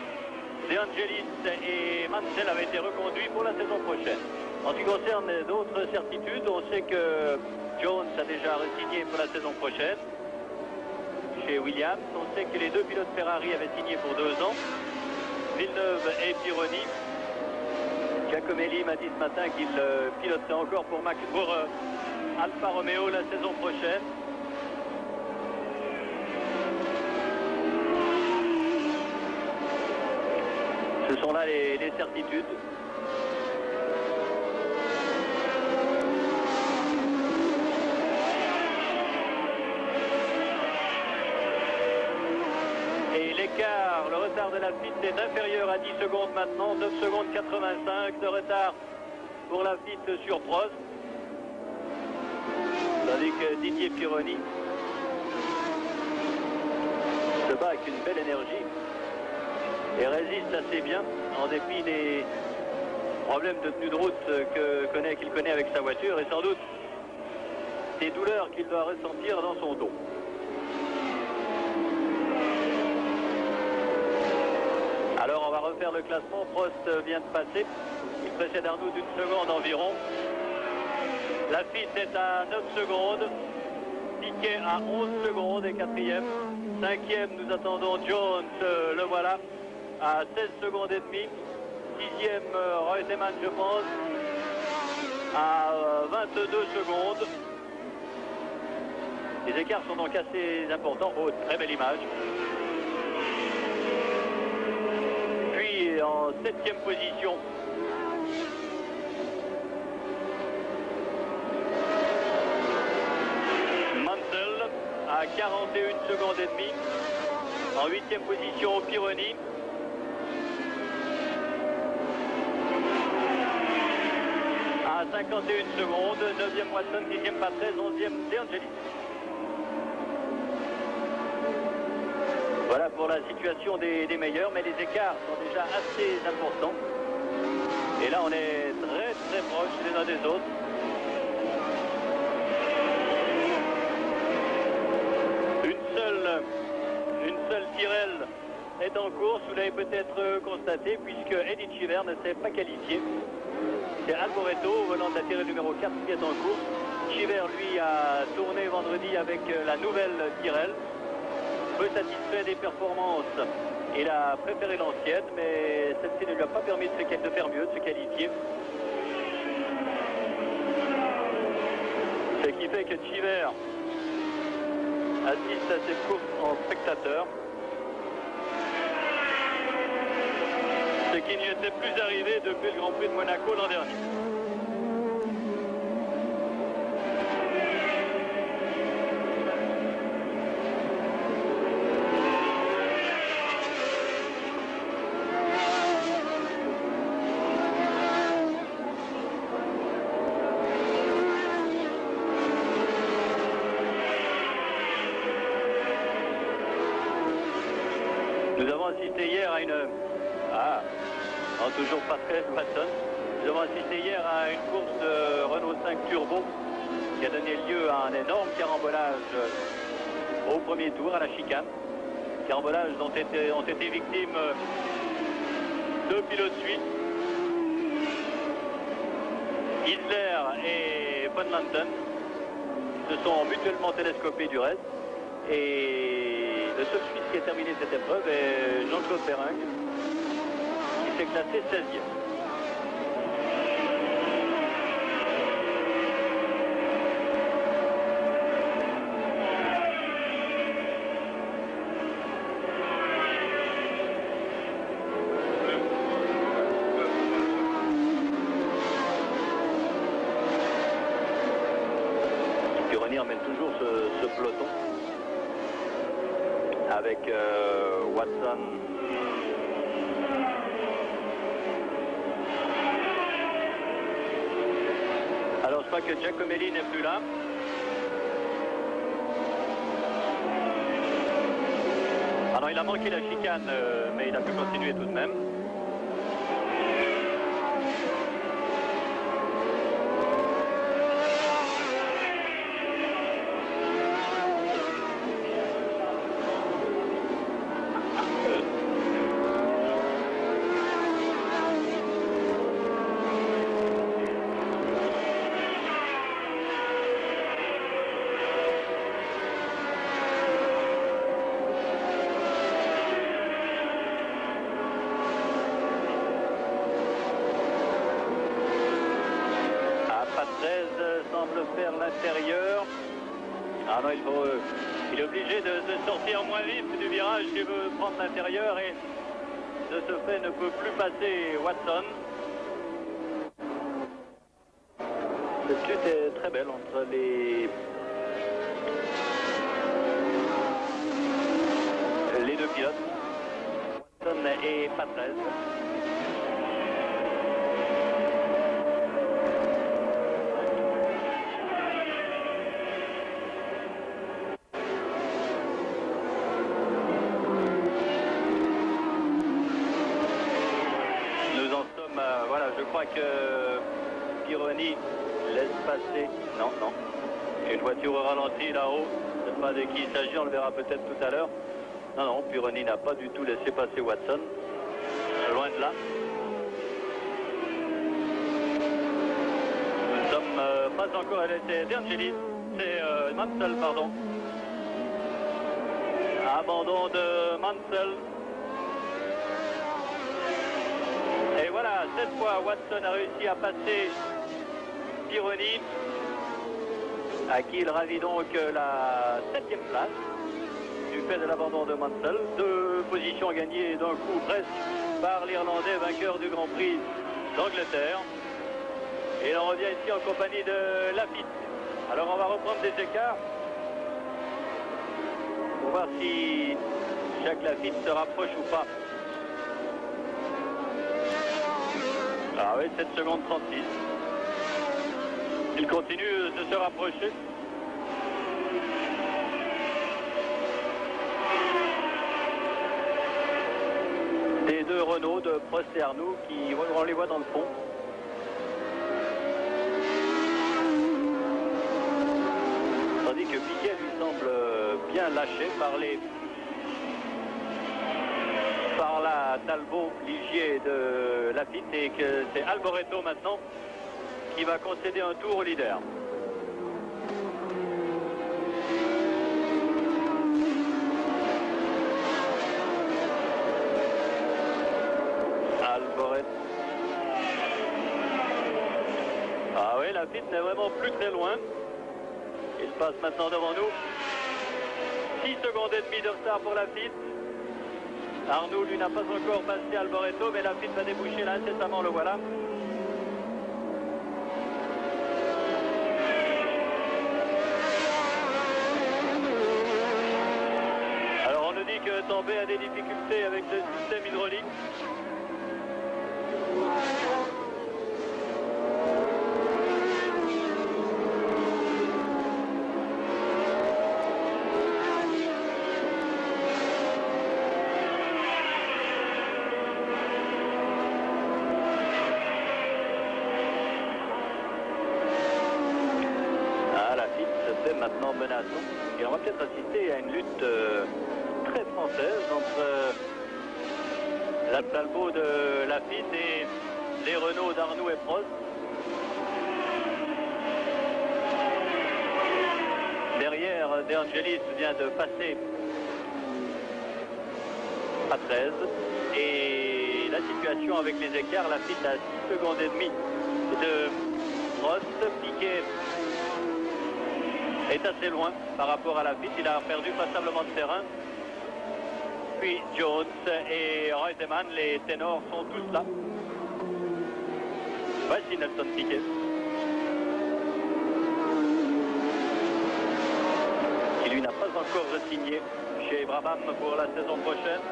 [SPEAKER 1] De Angelis et Mansell, avaient été reconduits pour la saison prochaine. En ce qui concerne d'autres certitudes, on sait que Jones a déjà re-signé pour la saison prochaine chez Williams. On sait que les deux pilotes Ferrari avaient signé pour 2 ans, Villeneuve et Pironi. Giacomelli m'a dit ce matin qu'il piloterait encore pour Alfa Romeo la saison prochaine. Ce sont là les certitudes. Et l'écart, le retard de Lafitte est inférieur à 10 secondes maintenant, 9 secondes 85 de retard pour Lafitte sur Prost. Tandis que Didier Pironi se bat avec une belle énergie et résiste assez bien en dépit des problèmes de tenue de route qu'il connaît avec sa voiture et sans doute des douleurs qu'il doit ressentir dans son dos. Alors on va refaire le classement. Prost vient de passer, il précède Arnoux d'une seconde environ. Lafitte est à 9 secondes. Piquet à 11 secondes et quatrième. Cinquième, nous attendons Jones, le voilà, à 16 secondes et demie. Sixième, Reutemann, je pense, à 22 secondes. Les écarts sont donc assez importants. Oh, très belle image. Puis en septième position, Mansell à 41 secondes et demie. En huitième position, Pironi. À 51 secondes. Neuvième, Watson. Dixième, Patrese. Onzième, De Angelis. Voilà pour la situation des meilleurs, mais les écarts sont déjà assez importants. Et là, on est très très proches les uns des autres. Une seule Tyrrell est en course, vous l'avez peut-être constaté, puisque Eddie Cheever ne s'est pas qualifié. C'est Alboreto, au volant de la Tyrrell numéro 4, qui est en course. Cheever, lui, a tourné vendredi avec la nouvelle Tyrrell. Peu satisfait des performances. Il a préféré l'ancienne, mais celle-ci ne lui a pas permis de faire mieux, de se qualifier. Ce qui fait que Cheever assiste à cette course en spectateur. Ce qui n'y était plus arrivé depuis le Grand Prix de Monaco l'an dernier. Nous avons assisté hier à une... toujours pas très Watson. Nous avons assisté hier à une course de Renault 5 Turbo qui a donné lieu à un énorme carambolage au premier tour, à la chicane. Carambolage dont ont été victimes deux pilotes suisses, Isler et von Landen. Se sont mutuellement télescopés du reste. Et le seul Suisse qui a terminé cette épreuve est Jean-Claude Perrinck, qui s'est classé 16e. Pironi emmène toujours ce peloton avec Watson, alors je crois que Giacomelli n'est plus là. Ah non, il a manqué la chicane, mais il a pu continuer tout de même. Semble faire l'intérieur. Ah non, il est obligé de sortir moins vif du virage s'il veut prendre l'intérieur et de ce fait ne peut plus passer Watson. Cette lutte est très belle entre les deux pilotes, Watson et Patrese. Voilà, je crois que Pironi laisse passer. Non, non. Une voiture au ralenti là-haut. Je ne sais pas de qui il s'agit, on le verra peut-être tout à l'heure. Non, non, Pironi n'a pas du tout laissé passer Watson. Loin de là. Nous ne sommes pas pas encore, c'est De Angelis, c'est Mansell, pardon. Abandon de Mansell. Et voilà, cette fois, Watson a réussi à passer Pironi, à qui il ravit donc la 7e place du fait de l'abandon de Mansell. 2 positions gagnées d'un coup presque par l'Irlandais vainqueur du Grand Prix d'Angleterre. Et il en revient ici en compagnie de Lafitte. Alors on va reprendre des écarts pour voir si Jacques Lafitte se rapproche ou pas. Ah oui, 7 secondes 36. Il continue de se rapprocher. Des 2 Renault de Prost et Arnoux qui, on les voit dans le fond. Tandis que Piquet lui semble bien lâché par la Talbot, Ligier de Lafitte, et que c'est Alboreto maintenant qui va concéder un tour au leader. Alboreto. Ah oui, Lafitte n'est vraiment plus très loin. Il passe maintenant devant nous. 6 secondes et demie de retard pour Lafitte. Arnoux, lui, n'a pas encore passé Alboreto, mais Lafitte va déboucher là incessamment, le voilà. Alors, on nous dit que Tambay a des difficultés avec le système hydraulique. Maintenant menaçant. Et on va peut-être assister à une lutte très française entre la Talbot de Lafitte et les Renault d'Arnoux et Prost. Derrière, De Angelis vient de passer à 13. Et la situation avec les écarts, Lafitte à 6 secondes et demie de Prost. Piquet est assez loin par rapport à Lafitte. Il a perdu passablement de terrain. Puis Jones et Reutemann, les ténors, sont tous là. Voici Nelson Piquet. Qui lui n'a pas encore signé chez Brabham pour la saison prochaine.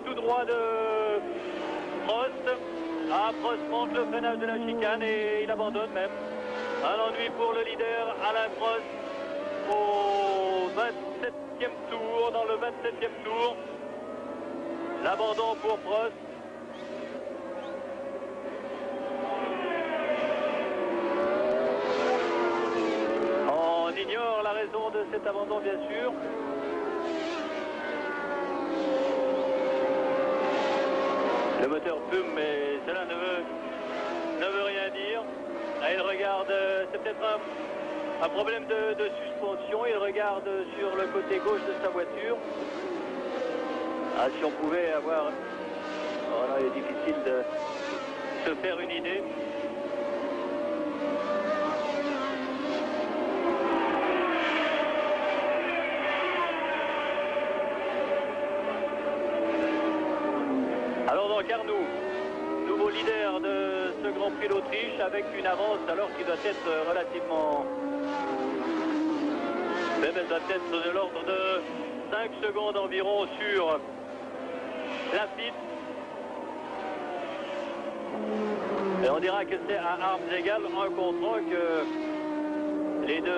[SPEAKER 1] Tout droit de Prost. Ah, Prost monte le freinage de la chicane et il abandonne même. Un ennui pour le leader Alain Prost au 27e tour, dans le 27e tour. L'abandon pour Prost. On ignore la raison de cet abandon, bien sûr. Le moteur fume, mais cela ne veut rien dire. Là, il regarde, c'est peut-être un problème de suspension. Il regarde sur le côté gauche de sa voiture. Ah, si on pouvait avoir... Voilà, il est difficile de se faire une idée. Alors donc Arnoux, nouveau leader de ce Grand Prix d'Autriche avec une avance alors qu'il doit être relativement... Même elle doit être de l'ordre de 5 secondes environ sur Lafitte. Et on dira que c'est à armes égales, un contre un, que les 2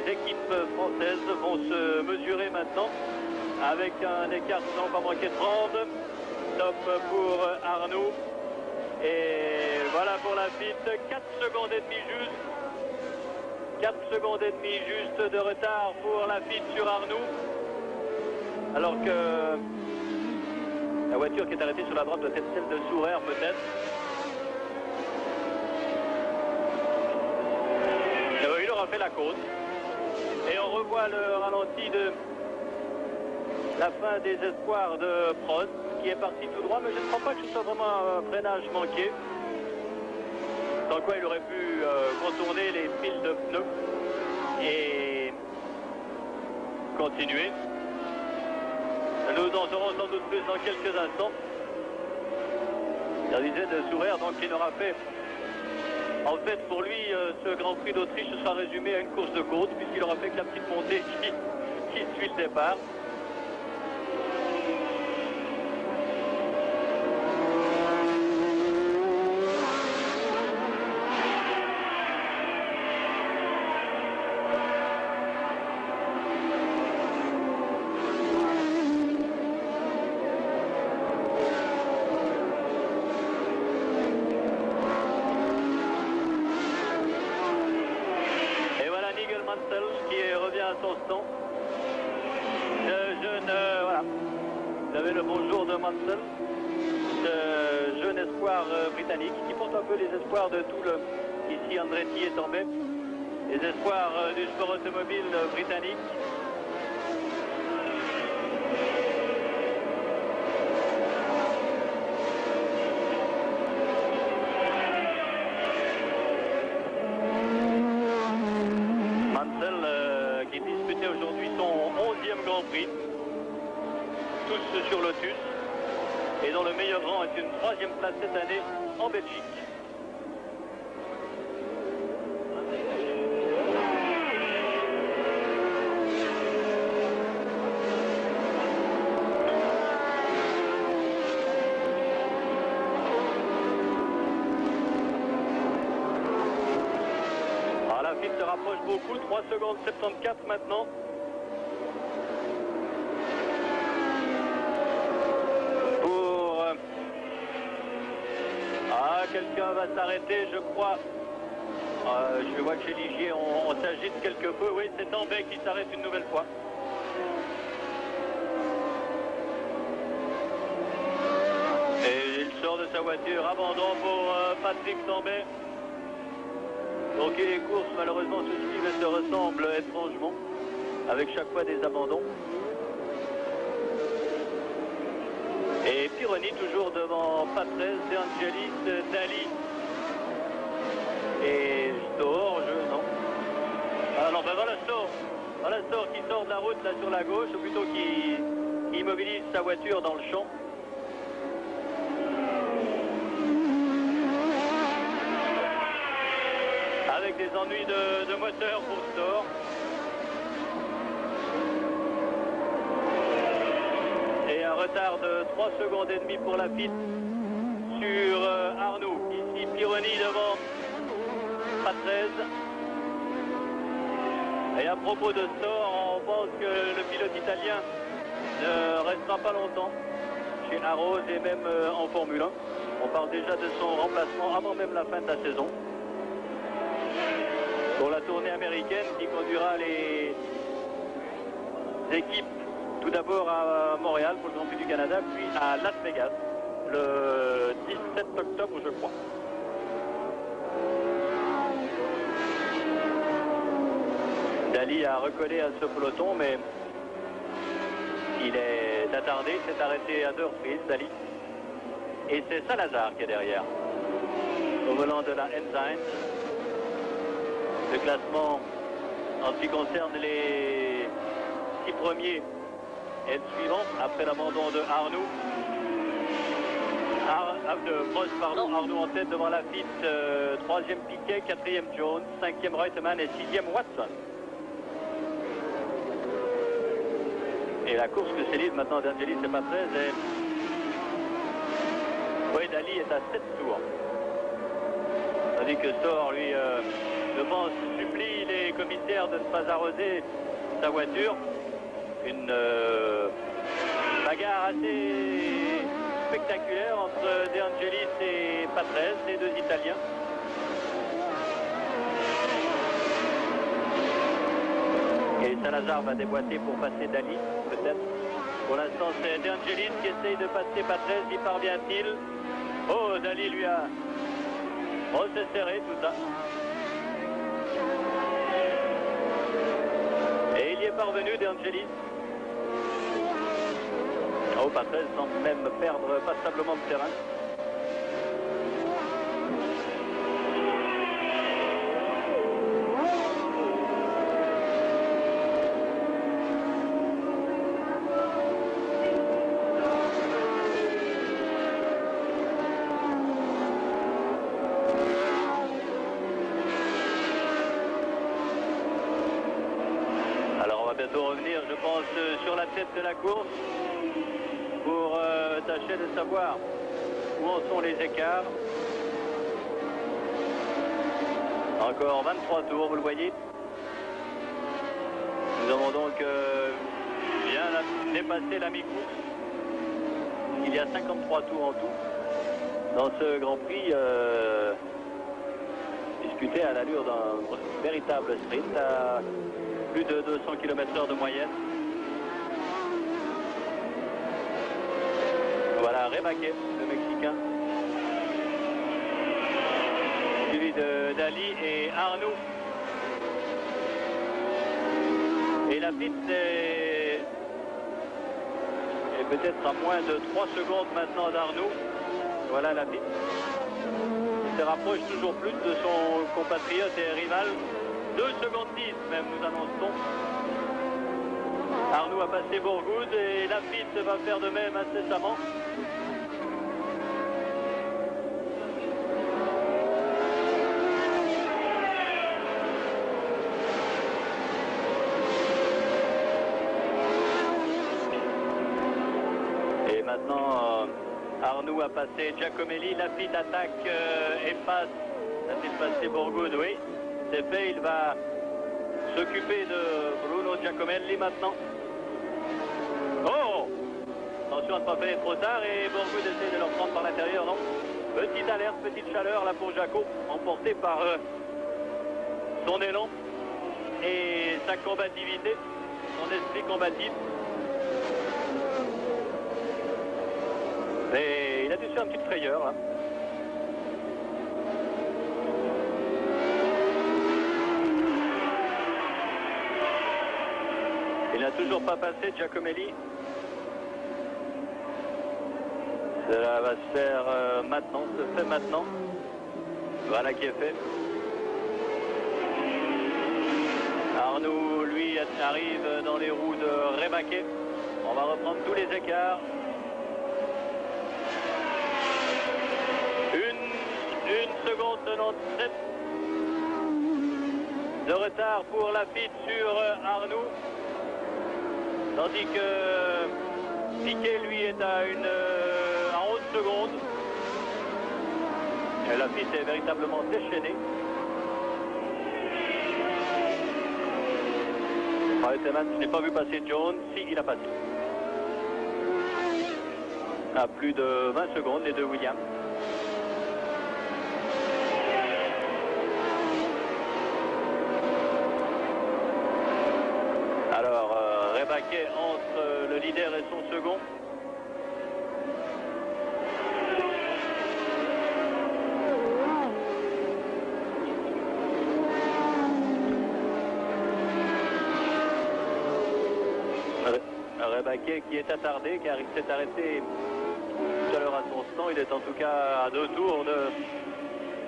[SPEAKER 1] équipes françaises vont se mesurer maintenant avec un écart de non pas moins que 30. Top pour Arnoux. Et voilà pour Lafitte. 4 secondes et demie juste. 4 secondes et demie juste de retard pour Lafitte sur Arnoux. alors que la voiture qui est arrêtée sur la droite doit être celle de Sourer peut-être. Il aura fait la côte. Et on revoit le ralenti de la fin des espoirs de Prost, qui est parti tout droit, mais je ne crois pas que ce soit vraiment un freinage manqué. Sans quoi il aurait pu contourner les piles de pneus et continuer. Nous en saurons sans doute plus dans quelques instants. La dizaine de Sourer, donc, qui n'aura fait. En fait, pour lui, ce Grand Prix d'Autriche sera résumé à une course de côte, puisqu'il aura fait que la petite montée qui suit le départ. Qui revient à son stand. Le jeune, voilà. Vous avez le bonjour de Mansell, ce jeune espoir britannique qui porte un peu les espoirs de tout le. Ici Andretti est tombé. Les espoirs du sport automobile britannique. Qui disputait aujourd'hui son 11e Grand Prix, tous sur Lotus, et dont le meilleur rang est une 3e place cette année en Belgique. Se rapproche beaucoup, 3 secondes 74 maintenant. Pour quelqu'un va s'arrêter, je crois. Je vois que chez Ligier on s'agite quelque peu. Oui, c'est Tambay qui s'arrête une nouvelle fois. Et il sort de sa voiture, abandon pour Patrick Tambay. Donc les courses malheureusement se suivent et se ressemblent étrangement, avec chaque fois des abandons. Et Pironi toujours devant Patrese, De Angelis, Daly et Stohr, non. Ah non, ben voilà Stohr qui sort de la route là sur la gauche, ou plutôt qui immobilise sa voiture dans le champ. Avec des ennuis de moteur pour Stohr. Et un retard de 3 secondes et demie pour la piste sur Arnoux. Ici Pironi devant Patrese. Et à propos de Stohr, on pense que le pilote italien ne restera pas longtemps chez Arrows et même en Formule 1. On parle déjà de son remplacement avant même la fin de la saison. Pour la tournée américaine qui conduira les équipes tout d'abord à Montréal pour le Grand Prix du Canada, puis à Las Vegas le 17 octobre, je crois. Daly a recollé à ce peloton, mais il est attardé, s'est arrêté à 2 reprises, Daly. Et c'est Salazar qui est derrière, au volant de la Ensign. Le classement en ce qui concerne les 6 premiers est le suivant après l'abandon de Arnoux. De Prost, pardon, Arnoux en tête devant la piste, 3e Piquet, 4e Jones, 5e Reutemann et 6e Watson. Et la course que s'élise maintenant d'Angelis et Patrese est... Oui, Daly est à 7 tours. Tandis que Stohr, lui, je pense, supplie les commissaires de ne pas arroser sa voiture. Une bagarre assez spectaculaire entre De Angelis et Patrese, les deux Italiens. Et Salazar va déboîter pour passer Daly, peut-être. Pour l'instant, c'est De Angelis qui essaye de passer Patrese. Y parvient-il? Oh, Daly lui a... Oh, c'est serré tout ça. Et il y est parvenu, De Angelis. Oh, Patrese semble même perdre passablement de terrain. Bientôt revenir, je pense, sur la tête de la course pour tâcher de savoir où en sont les écarts. Encore 23 tours, vous le voyez. Nous avons donc bien dépassé la mi-course. Il y a 53 tours en tout dans ce Grand Prix discuté à l'allure d'un véritable sprint à plus de 200 km/h de moyenne. Voilà Rebaque, le Mexicain. Suivi de Daly et Arnoux. Et la piste est peut-être à moins de 3 secondes maintenant d'Arnoux. Voilà la piste. Il se rapproche toujours plus de son compatriote et rival. 2 secondes 10 même, nous annonçons. Arnoux a passé Bourgoud et Lafitte va faire de même incessamment. Et maintenant, Arnoux a passé Giacomelli, Lafitte attaque et passe. A-t-il passé Bourgoud? Oui. C'est fait, il va s'occuper de Bruno Giacomelli maintenant. Oh! Attention à ne pas faire trop tard et Bourgoud essaie de le reprendre par l'intérieur, non? Petite alerte, petite chaleur là pour Jaco, emporté par son élan et sa combativité, son esprit combatif. Mais il a dû se faire une petite frayeur là. Il n'a toujours pas passé Giacomelli. Cela va se faire maintenant, se fait maintenant. Voilà qui est fait. Arnoux, lui, arrive dans les roues de Rebaque. On va reprendre tous les écarts. Une seconde 97 de retard pour Lafitte sur Arnoux. Tandis que Piquet, lui, est à 11 secondes. Et Lafitte est véritablement déchaîné. Je n'ai pas vu passer Jones. Si, il a passé. À plus de 20 secondes, les deux Williams. Alors, Rebaque entre le leader et son second. Rebaque qui est attardé car il s'est arrêté tout à l'heure à son stand. Il est en tout cas à 2 tours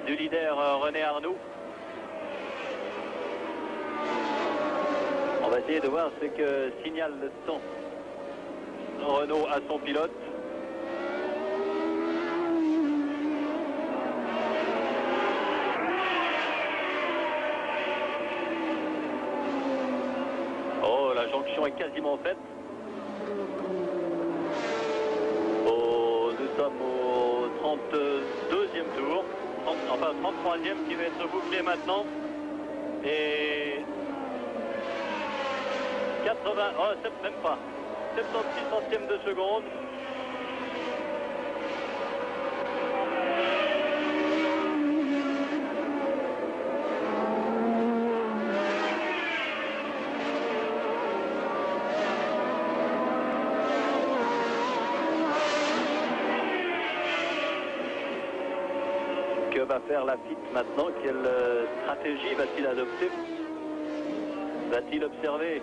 [SPEAKER 1] du leader René Arnoux. On va essayer de voir ce que signale le son Renault à son pilote. Oh, la jonction est quasiment faite. Nous sommes au 32e tour, enfin 33e qui va être bouclé maintenant. Et 80, oh c'est même pas, 76 centièmes de seconde. va faire Lafitte maintenant? Quelle stratégie va-t-il adopter? Va-t-il observer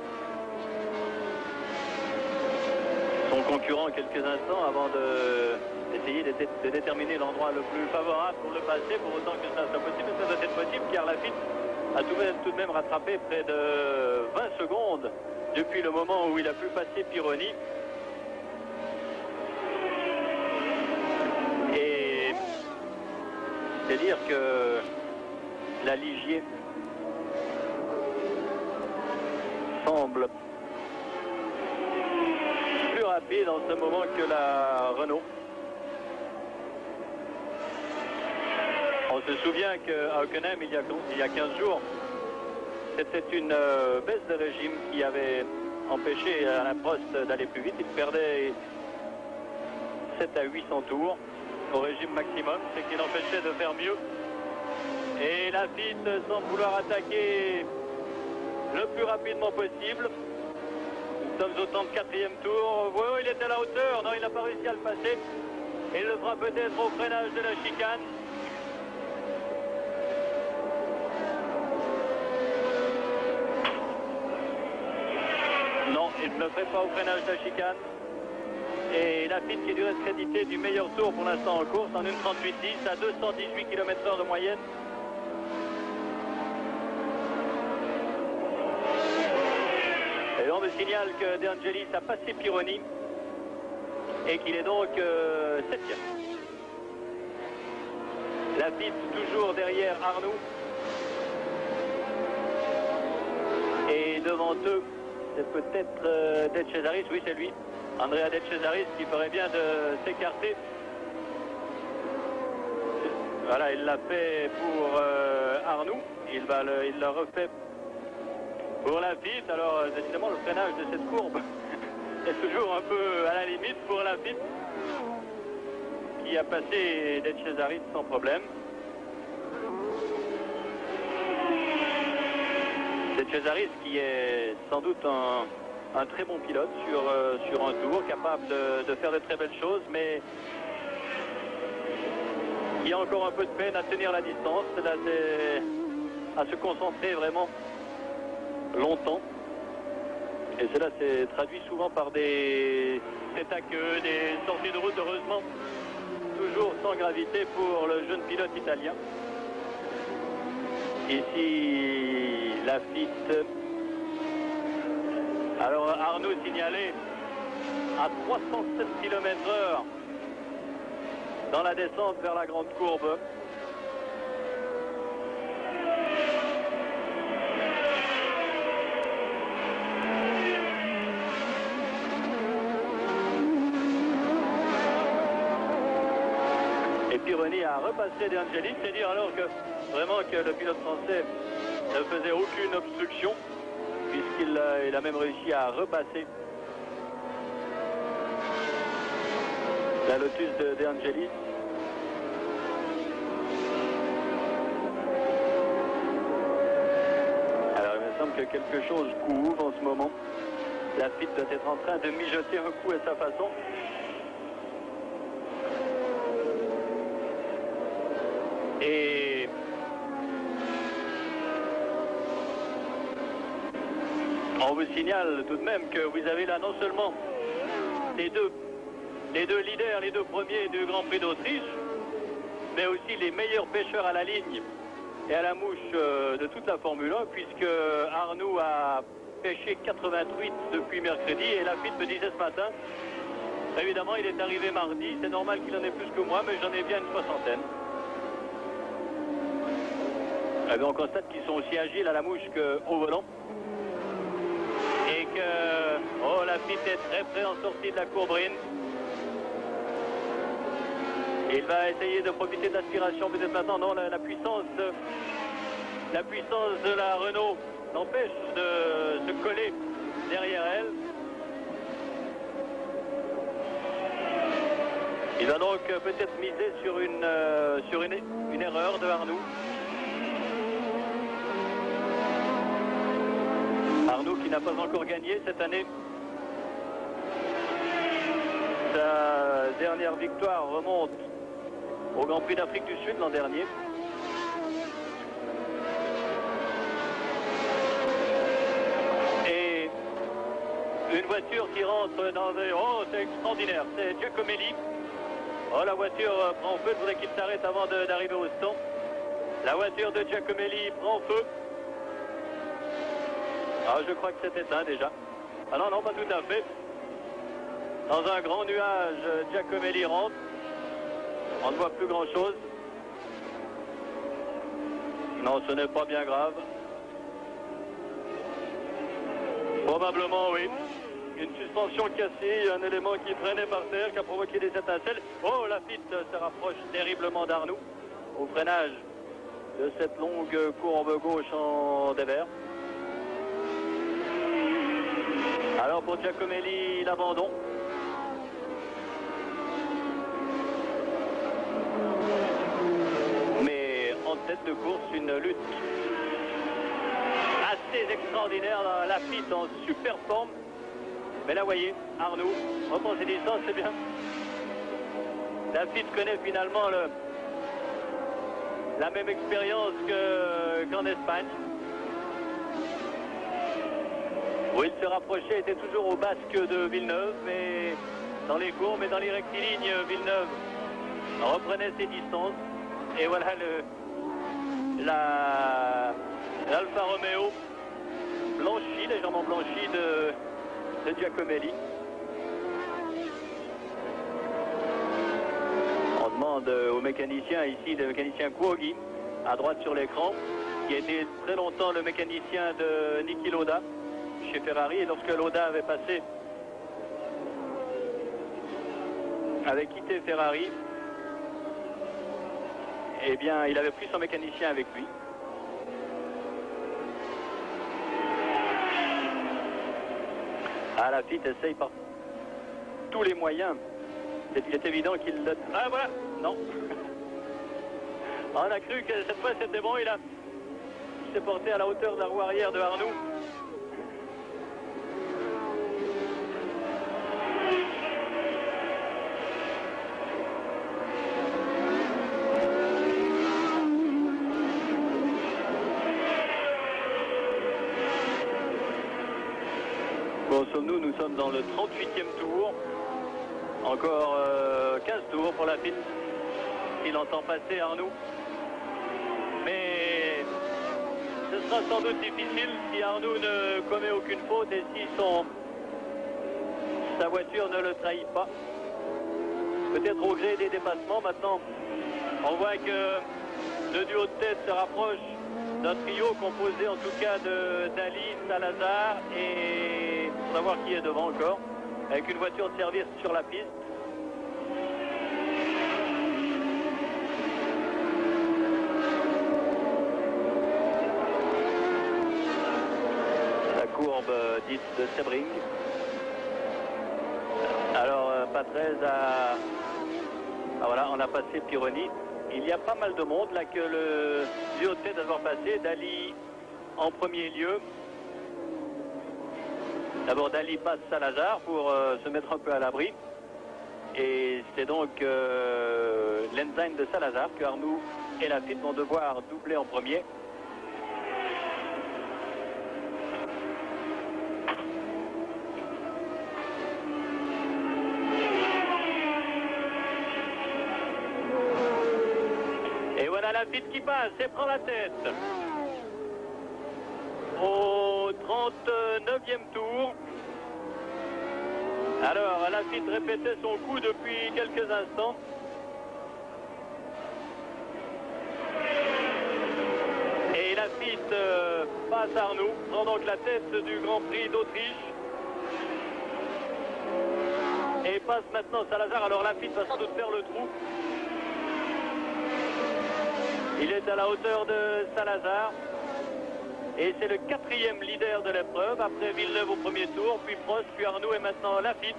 [SPEAKER 1] son concurrent quelques instants avant d'essayer de déterminer l'endroit le plus favorable pour le passer, pour autant que ça soit possible? Ça doit être possible car Lafitte a tout de même rattrapé près de 20 secondes depuis le moment où il a pu passer Pironi. Et c'est dire que la Ligier semble plus rapide en ce moment que la Renault. On se souvient qu'à Hockenheim, il y a 15 jours, c'était une baisse de régime qui avait empêché Alain Prost d'aller plus vite. Il perdait 7 à 800 tours au régime maximum, ce qui l'empêchait de faire mieux. Et Lafitte semble vouloir attaquer le plus rapidement possible. Nous sommes au 34e tour. Oui, il est à la hauteur. Non, il n'a pas réussi à le passer. Et il le fera peut-être au freinage de la chicane. Non, il ne le fait pas au freinage de la chicane. Et Lafitte qui est dû être crédité du meilleur tour pour l'instant en course en 1:38.10 à 218 km/h de moyenne. Et on me signale que De Angelis a passé Pironi et qu'il est donc 7e. Lafitte toujours derrière Arnoux. Et devant eux, c'est peut-être De Cesaris, oui c'est lui, Andrea De Cesaris qui ferait bien de s'écarter. Voilà, il l'a fait pour Arnoux, il le refait pour Lafitte. Alors décidément le freinage de cette courbe est toujours un peu à la limite pour Lafitte qui a passé De Cesaris sans problème. De Cesaris qui est sans doute un très bon pilote sur un tour, capable de faire de très belles choses, mais il y a encore un peu de peine à tenir la distance, à se concentrer vraiment longtemps. Et cela s'est traduit souvent par des têtes à queue, des sorties de route, heureusement toujours sans gravité pour le jeune pilote italien. Ici Lafitte. Alors Arnoux signalé à 307 km/h dans la descente vers la grande courbe. Et Pironi a repassé De Angelis, c'est dire alors que vraiment que le pilote français ne faisait aucune obstruction, puisqu'il a même réussi à repasser la Lotus de Angelis. Alors il me semble que quelque chose couve en ce moment. Lafitte doit être en train de mijoter un coup à sa façon. Et on vous signale tout de même que vous avez là non seulement les deux leaders, les deux premiers du Grand Prix d'Autriche, mais aussi les meilleurs pêcheurs à la ligne et à la mouche de toute la Formule 1, puisque Arnoux a pêché 88 depuis mercredi et Lafitte me disait ce matin, évidemment il est arrivé mardi, c'est normal qu'il en ait plus que moi, mais j'en ai bien une soixantaine. Eh bien, on constate qu'ils sont aussi agiles à la mouche qu'au volant. Et que Lafitte est très près en sortie de la courberine. Il va essayer de profiter de l'aspiration peut-être maintenant. Non, la puissance de la Renault l'empêche de se coller derrière elle. Il va donc peut-être miser sur une erreur de Arnoux. Arnoux qui n'a pas encore gagné cette année. Sa dernière victoire remonte au Grand Prix d'Afrique du Sud l'an dernier. Une voiture qui rentre dans les... Oh, c'est extraordinaire, c'est Giacomelli. Oh, la voiture prend feu, il faudrait qu'il s'arrête avant d'arriver au stand. La voiture de Giacomelli prend feu. Ah, je crois que c'est éteint déjà. Ah non, non, pas tout à fait. Dans un grand nuage, Giacomelli rentre. On ne voit plus grand-chose. Non, ce n'est pas bien grave. Probablement, oui. Une suspension cassée, un élément qui traînait par terre, qui a provoqué des étincelles. Oh, Laffite se rapproche terriblement d'Arnoux au freinage de cette longue courbe gauche en dévers. Alors pour Giacomelli, l'abandon. Mais en tête de course, une lutte assez extraordinaire. Laffite en super forme. Mais là, voyez, Arnoux reprend ses distances, c'est bien. Laffite connaît finalement la même expérience qu'en Espagne. Où il se rapprochait, était toujours au basque de Villeneuve, mais dans les courbes et dans les rectilignes, Villeneuve reprenait ses distances. Et voilà l'Alfa Romeo blanchi, légèrement blanchi de Giacomelli. On demande aux mécaniciens ici, le mécanicien Kuogi, à droite sur l'écran, qui a été très longtemps le mécanicien de Niki Lauda chez Ferrari. Et lorsque Lauda avait quitté Ferrari, eh bien, il avait pris son mécanicien avec lui. Ah, Laffite essaye par tous les moyens. Il est évident qu'il... Ah, voilà. Non. On a cru que cette fois c'était bon. Il s'est porté à la hauteur de la roue arrière de Arnoux. Nous sommes dans le 38e tour. Encore 15 tours pour Laffite. Il entend passer Arnoux. Mais ce sera sans doute difficile si Arnoux ne commet aucune faute et si sa voiture ne le trahit pas. Peut-être au gré des dépassements. Maintenant, on voit que le duo de tête se rapproche d'un trio composé en tout cas de Daly, Salazar et on va voir qui est devant encore, avec une voiture de service sur la piste. La courbe dite de Sebring. Alors Patrese a... Ah, voilà, on a passé Pironi. Il y a pas mal de monde là que le duo de tête d'avoir passé. Daly en premier lieu. D'abord Daly passe Salazar pour se mettre un peu à l'abri. Et c'est donc l'enzyme de Salazar que Arnoux et Laffite vont devoir doubler en premier. Laffite qui passe et prend la tête. Au 39e tour. Alors, Laffite répétait son coup depuis quelques instants. Et Laffite passe Arnoux, prend donc la tête du Grand Prix d'Autriche. Et passe maintenant Salazar. Alors Laffite va sans doute faire le trou. Il est à la hauteur de Salazar et c'est le 4e leader de l'épreuve après Villeneuve au premier tour, puis Prost, puis Arnoux et maintenant Laffite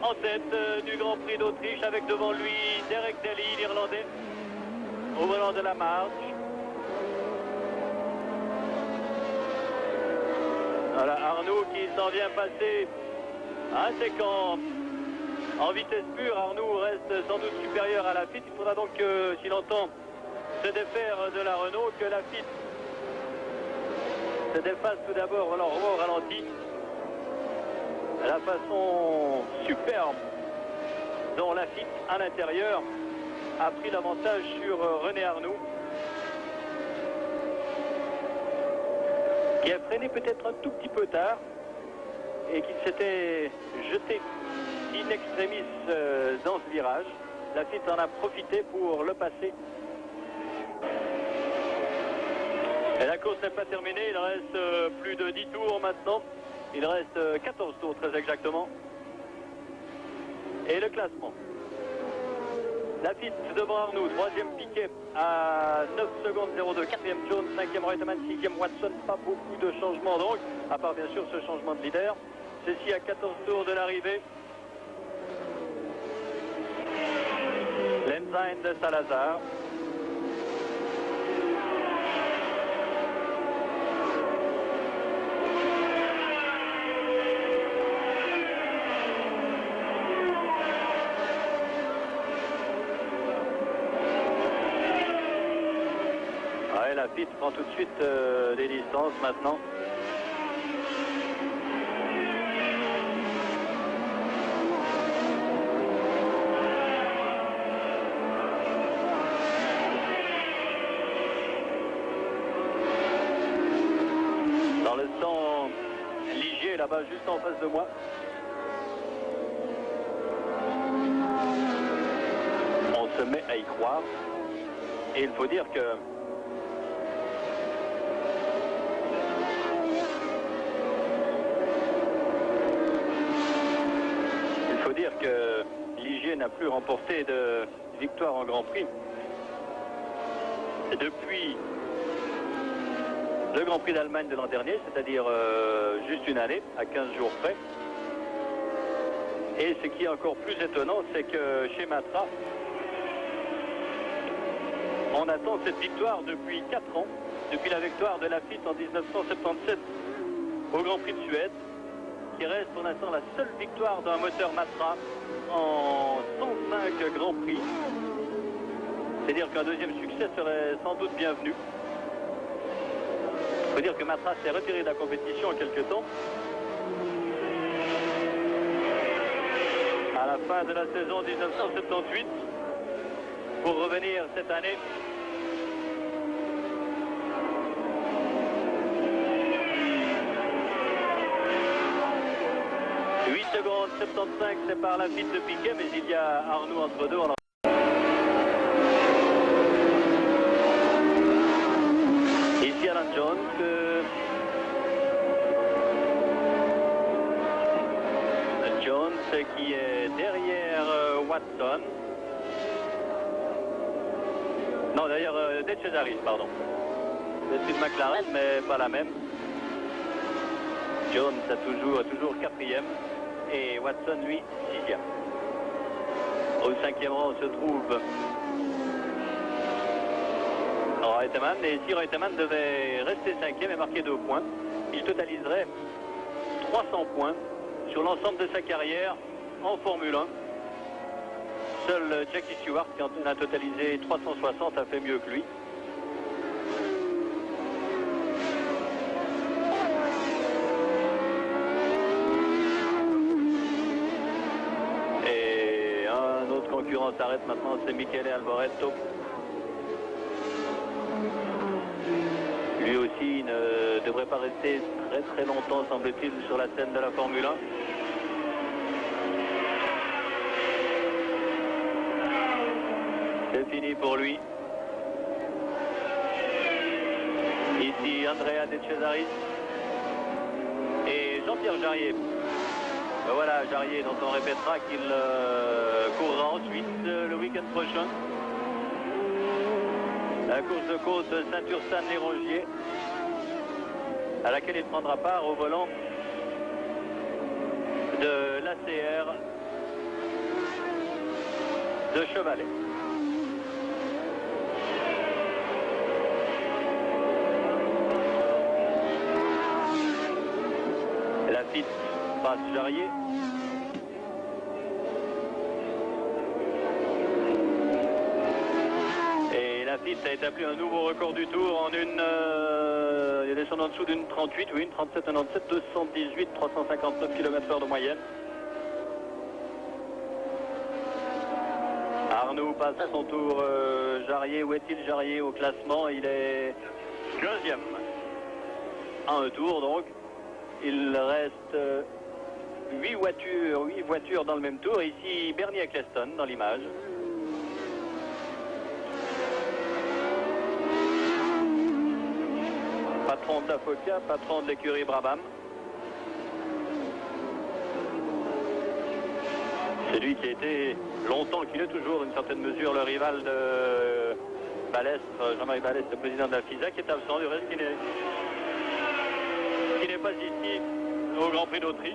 [SPEAKER 1] en tête du Grand Prix d'Autriche avec devant lui Derek Daly, l'Irlandais, au volant de la marche. Voilà Arnoux qui s'en vient passer. Ah, c'est quand en vitesse pure Arnoux reste sans doute supérieur à Laffite. Il faudra donc s'il entend se défaire de la Renault, que Laffite se défasse tout d'abord, voilà, on revoit au ralenti. la façon superbe dont Lafitte à l'intérieur a pris l'avantage sur René Arnoux, qui a freiné peut-être un tout petit peu tard et qui s'était jeté in extremis dans ce virage. Lafitte en a profité pour le passer. Et la course n'est pas terminée, il reste plus de 10 tours maintenant. Il reste 14 tours très exactement. Et le classement. Lafitte devant Arnoux, troisième Piquet à 9 secondes 02, quatrième Jones, cinquième Reutemann, sixième Watson. Pas beaucoup de changements donc, à part bien sûr ce changement de leader. Ceci à 14 tours de l'arrivée. L'enzyme de Salazar. Ouais, Lafitte prend tout de suite des distances maintenant. Là-bas, juste en face de moi. On se met à y croire. Et il faut dire que Ligier n'a plus remporté de victoire en Grand Prix depuis le Grand Prix d'Allemagne de l'an dernier, c'est-à-dire juste une année, à 15 jours près. Et ce qui est encore plus étonnant, c'est que chez Matra, on attend cette victoire depuis 4 ans, depuis la victoire de Lafitte en 1977 au Grand Prix de Suède, qui reste pour l'instant la seule victoire d'un moteur Matra en 105 Grands Prix. C'est-à-dire qu'un deuxième succès serait sans doute bienvenu. Il faut dire que Matra s'est retiré de la compétition en quelque temps. À la fin de la saison 1978, pour revenir cette année. « 8 secondes 75 sépare Lafitte de Piquet, mais il y a Arnoux entre deux. Ici Alan Jones. Jones qui est derrière Watson. Non, d'ailleurs, De Cesaris, pardon. C'est une McLaren, mais pas la même. Jones a toujours quatrième. Et Watson, lui, sixième. Au cinquième rang se trouve Reutemann. Et si Reutemann devait rester cinquième et marquer 2 points, il totaliserait 300 points sur l'ensemble de sa carrière en Formule 1. Seul Jackie Stewart, qui en a totalisé 360, a fait mieux que lui. Et un autre concurrent s'arrête maintenant, c'est Michele Alboreto. Lui aussi ne devrait pas rester très longtemps, semble-t-il, sur la scène de la Formule 1. C'est fini pour lui. Ici Andrea De Cesaris et Jean-Pierre Jarier. Ben voilà, Jarier dont on répétera qu'il courra ensuite le week-end prochain. La course de côte Saint-Ursanne-les-Rongiers, à laquelle il prendra part au volant de l'ACR de Chevalet. Lafitte passe Jarier. Et Lafitte a établi un nouveau record du tour en une il est descendu en dessous d'une 38, oui, une 37,97, 218, 359 km/h de moyenne. Arnoux passe à son tour Jarier. Où est-il Jarier au classement? Il est 15e. À un tour donc. Il reste 8 voitures dans le même tour. Ici Bernie Eccleston dans l'image. Patron de la Foca, patron de l'écurie Brabham. C'est lui qui a été longtemps, qu'il est toujours d'une certaine mesure le rival de Balestre, Jean-Marie Balestre, le président de la FISA, qui est absent du reste, qui n'est pas ici au Grand Prix d'Autriche.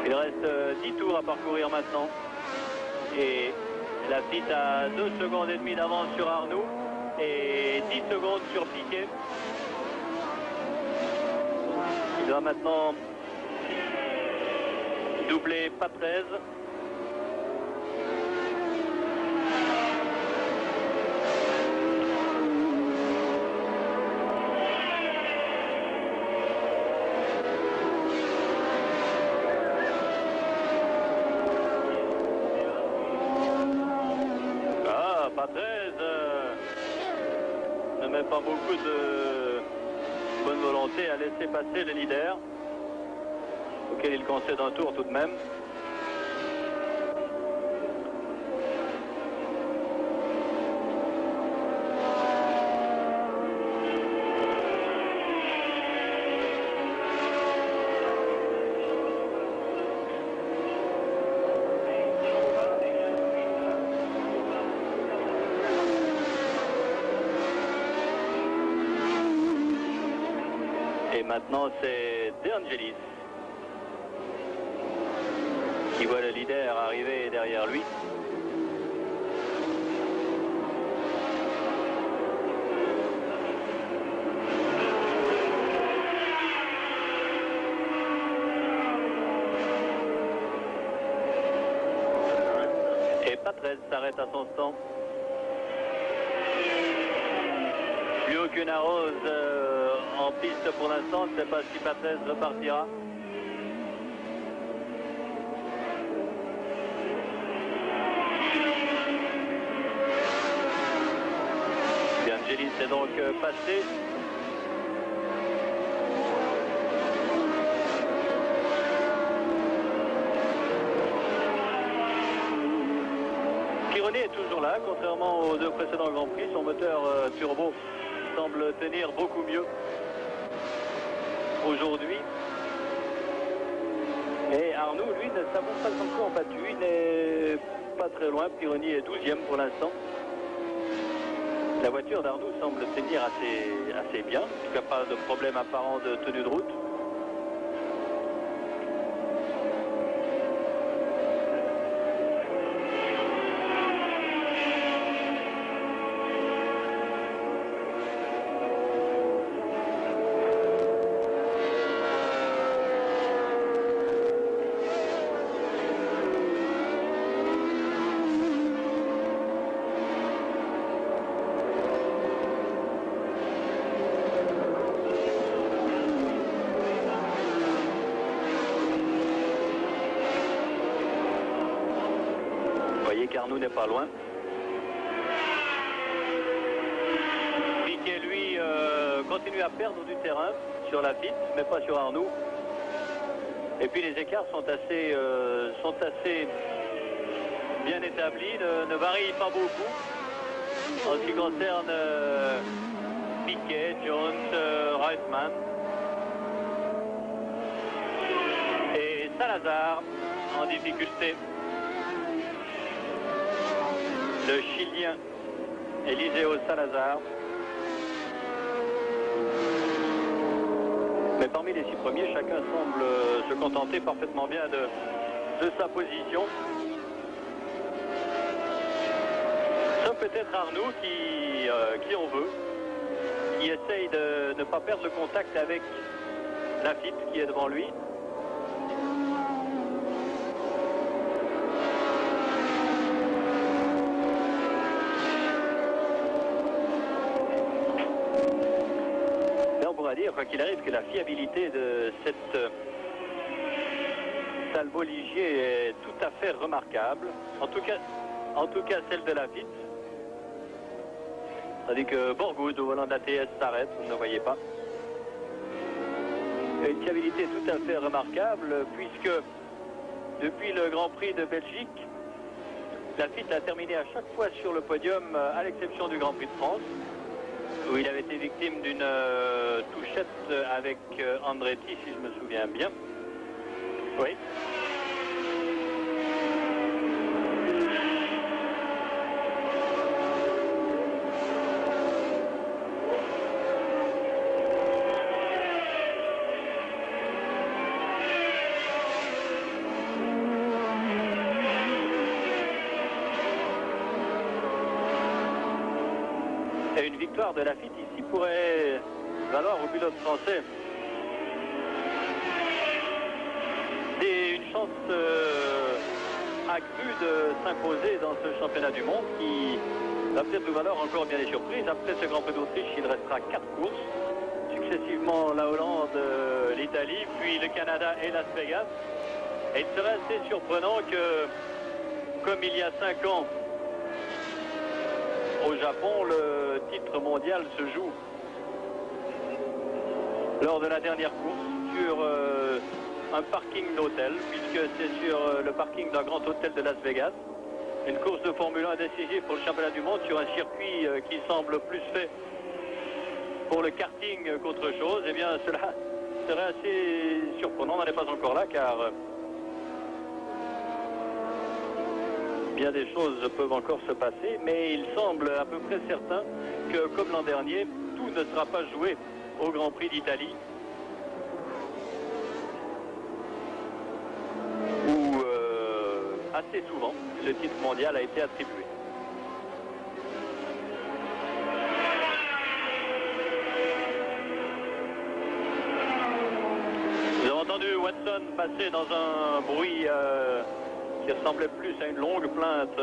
[SPEAKER 1] Il reste 10 tours à parcourir maintenant. Et la FIT a 2 secondes et demie d'avance sur Arnoux et 10 secondes sur Piquet. Il va maintenant doubler Patrese. Ne met pas beaucoup de bonne volonté à laisser passer le leader, auquel il concède un tour tout de même. Et maintenant, c'est De Angelis qui voit le leader arriver derrière lui. Et Patrese s'arrête à son stand. Plus aucune arrose en piste pour l'instant, je ne sais pas si Patrese repartira. De Angelis est donc passé. Pironi est toujours là, contrairement aux 2 précédents Grands Prix. Son moteur turbo semble tenir beaucoup mieux aujourd'hui. Et Arnoux, lui, ne s'avance pas encore battu. Il n'est pas très loin. Pironi est 12e pour l'instant. La voiture d'Arnoux semble tenir assez bien. En tout cas, pas de problème apparent de tenue de route. Arnoux n'est pas loin. Piquet, lui, continue à perdre du terrain sur la piste, mais pas sur Arnoux. Et puis les écarts sont assez bien établis, ne varient pas beaucoup. En ce qui concerne Piquet, Jones, Reutemann et Salazar en difficulté. Le Chilien Eliseo Salazar. Mais parmi les 6 premiers, chacun semble se contenter parfaitement bien de sa position. Sauf peut-être Arnoux qui en veut, qui essaye de ne pas perdre le contact avec Lafitte qui est devant lui. dire, quoi qu'il arrive, que la fiabilité de cette Talbot Ligier est tout à fait remarquable. En tout cas celle de Lafitte. Tandis que Borgoud, au volant de la TS, s'arrête, vous ne le voyez pas. Une fiabilité tout à fait remarquable, puisque depuis le Grand Prix de Belgique, Lafitte a terminé à chaque fois sur le podium, à l'exception du Grand Prix de France, où il avait été victime d'une touchette avec Andretti, si je me souviens bien. Oui. Et une victoire de Lafitte ici pourrait valoir au pilote français une chance accrue de s'imposer dans ce championnat du monde qui va peut-être nous valoir encore bien des surprises. Après ce Grand Prix d'Autriche, il restera 4 courses, successivement la Hollande, l'Italie, puis le Canada et Las Vegas. Et il serait assez surprenant que, comme il y a 5 ans, au Japon, le titre mondial se joue lors de la dernière course sur un parking d'hôtel, puisque c'est sur le parking d'un grand hôtel de Las Vegas. Une course de Formule 1 décisive pour le championnat du monde sur un circuit qui semble plus fait pour le karting qu'autre chose. Eh bien, cela serait assez surprenant. On n'en est pas encore là, car bien des choses peuvent encore se passer, mais il semble à peu près certain que, comme l'an dernier, tout ne sera pas joué au Grand Prix d'Italie, où assez souvent le titre mondial a été attribué. Nous avons entendu Watson passer dans un bruit qui ressemblait plus à une longue plainte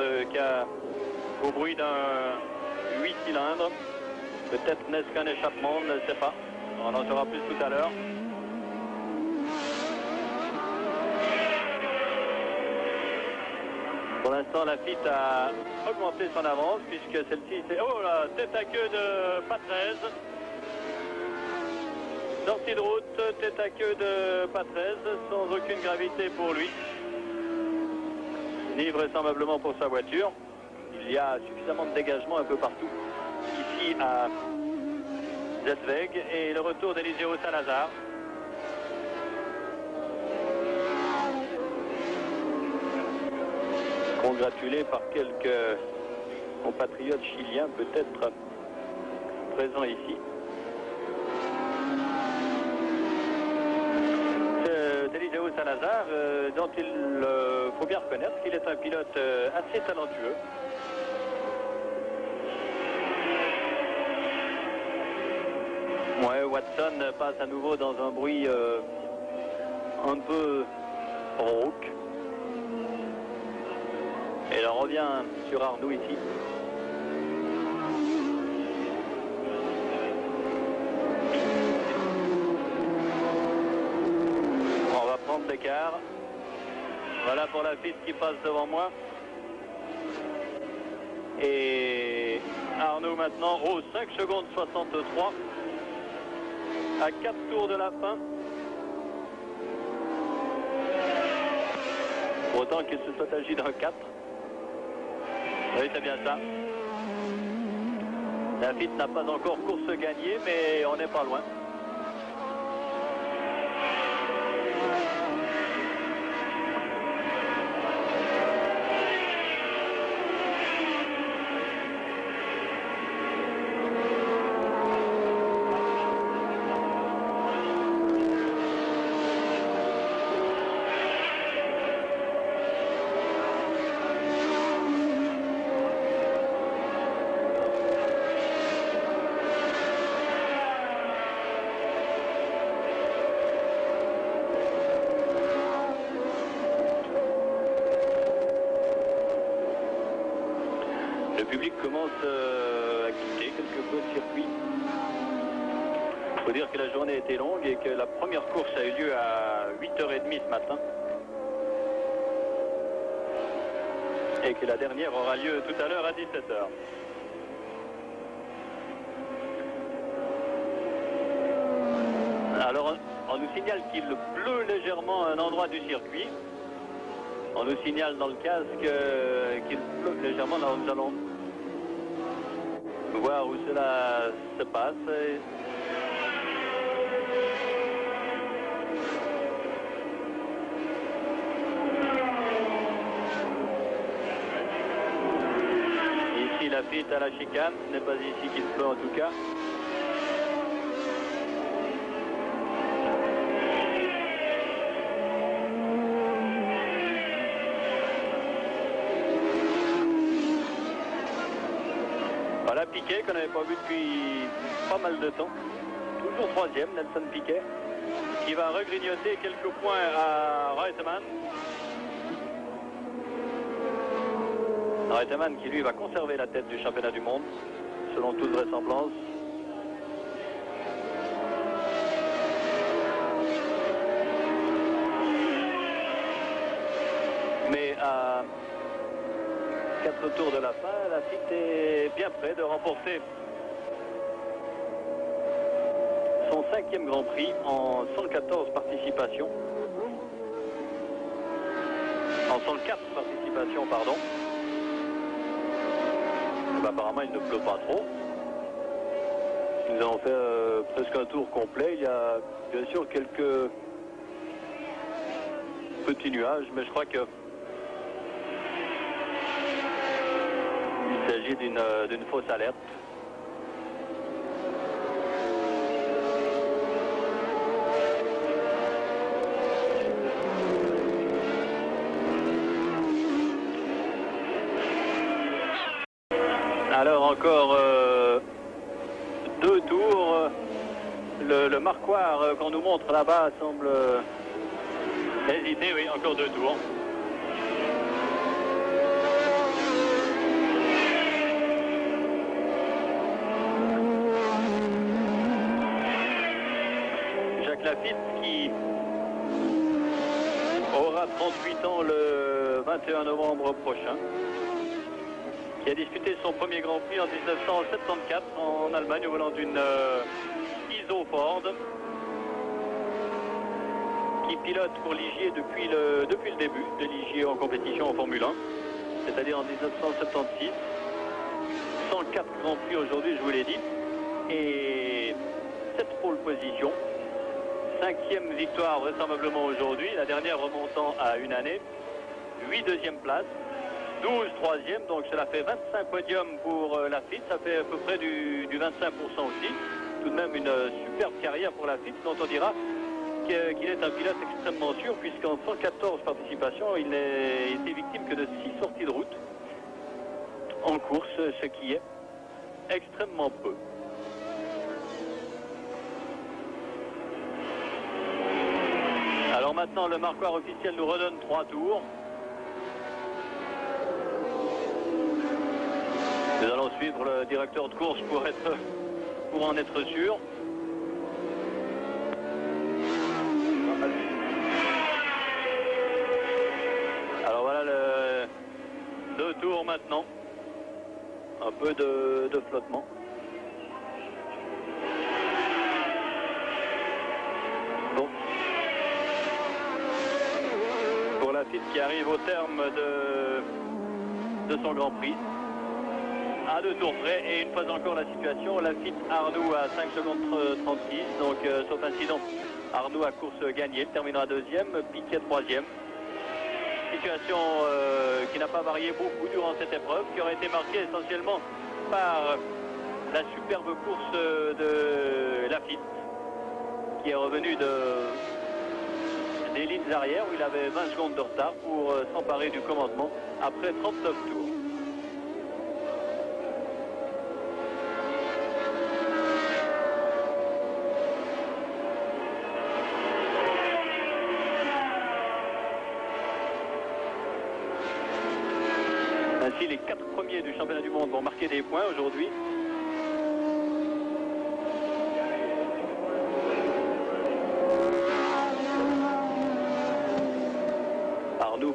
[SPEAKER 1] qu'au bruit d'un 8 cylindres. Peut-être n'est-ce qu'un échappement, on ne sait pas. On en saura plus tout à l'heure. Pour l'instant, Lafitte a augmenté son avance, puisque celle-ci, c'est... Oh là, tête à queue de Patrese. Sortie de route, tête à queue de Patrese, sans aucune gravité pour lui. Ni vraisemblablement pour sa voiture. Il y a suffisamment de dégagement un peu partout ici à Zetveg, et le retour d'Eliseo Salazar. Congratulé par quelques compatriotes chiliens peut-être présents ici. D'Eliseo Salazar, dont il faut bien reconnaître qu'il est un pilote assez talentueux. Ouais, Watson passe à nouveau dans un bruit un peu rauque. Et on revient sur Arnoux ici. On va prendre l'écart. Voilà pour Lafitte qui passe devant moi. Et Arnoux maintenant, 5 secondes 63. À 4 tours de la fin. Autant qu'il se soit agi d'un 4. Oui, c'est bien ça. Lafitte n'a pas encore course gagnée, mais on n'est pas loin. Le public commence à quitter quelque peu le circuit. Il faut dire que la journée était longue et que la première course a eu lieu à 8h30 ce matin. Et que la dernière aura lieu tout à l'heure à 17h. Alors, on nous signale qu'il pleut légèrement à un endroit du circuit. On nous signale dans le casque qu'il pleut légèrement. Alors, nous allons voir où cela se passe. Ici, Lafitte à la chicane. Ce n'est pas ici qu'il pleut en tout cas. Voilà Piquet qu'on n'avait pas vu depuis pas mal de temps. Toujours troisième, Nelson Piquet, qui va regrignoter quelques points à Reutemann. Reutemann qui lui va conserver la tête du championnat du monde, selon toute vraisemblance. Mais à 4 tours de la fin, Lafitte est bien près de remporter son 5e Grand Prix en 114 participations. En 104 participations, pardon. Et ben, apparemment, il ne pleut pas trop. Nous avons fait presque un tour complet. Il y a bien sûr quelques petits nuages, mais je crois que il s'agit d'une fausse alerte. Alors encore 2 tours. Le marquoir qu'on nous montre là-bas semble hésiter. Oui, encore 2 tours. Lafitte qui aura 38 ans le 21 novembre prochain, qui a disputé son premier Grand Prix en 1974 en Allemagne au volant d'une ISO Ford, qui pilote pour Ligier depuis le début de Ligier en compétition en Formule 1, c'est-à-dire en 1976. 104 Grands Prix aujourd'hui, je vous l'ai dit, et 7 pole positions. 5e victoire vraisemblablement aujourd'hui, la dernière remontant à une année. 8 deuxième places, 12 troisième, donc cela fait 25 podiums pour Lafitte, ça fait à peu près du 25% aussi. Tout de même une superbe carrière pour Lafitte, dont on dira qu'il est un pilote extrêmement sûr, puisqu'en 114 participations, il n'a été victime que de 6 sorties de route en course, ce qui est extrêmement peu. Alors maintenant, le marquoir officiel nous redonne 3 tours. Nous allons suivre le directeur de course pour en être sûr. Alors voilà, 2 tours maintenant. Un peu de flottement. Bon. Pour Lafitte qui arrive au terme de son Grand Prix. À 2 tours près, et une fois encore la situation, Lafitte Arnoux à 5 secondes 36, donc sauf incident, Arnoux à course gagnée, il terminera 2e, Piquet 3e. Situation qui n'a pas varié beaucoup durant cette épreuve, qui aurait été marquée essentiellement par la superbe course de Lafitte, qui est revenu des lignes arrière où il avait 20 secondes de retard pour s'emparer du commandement après 39 tours. Ainsi, les 4 premiers du championnat du monde vont marquer des points aujourd'hui.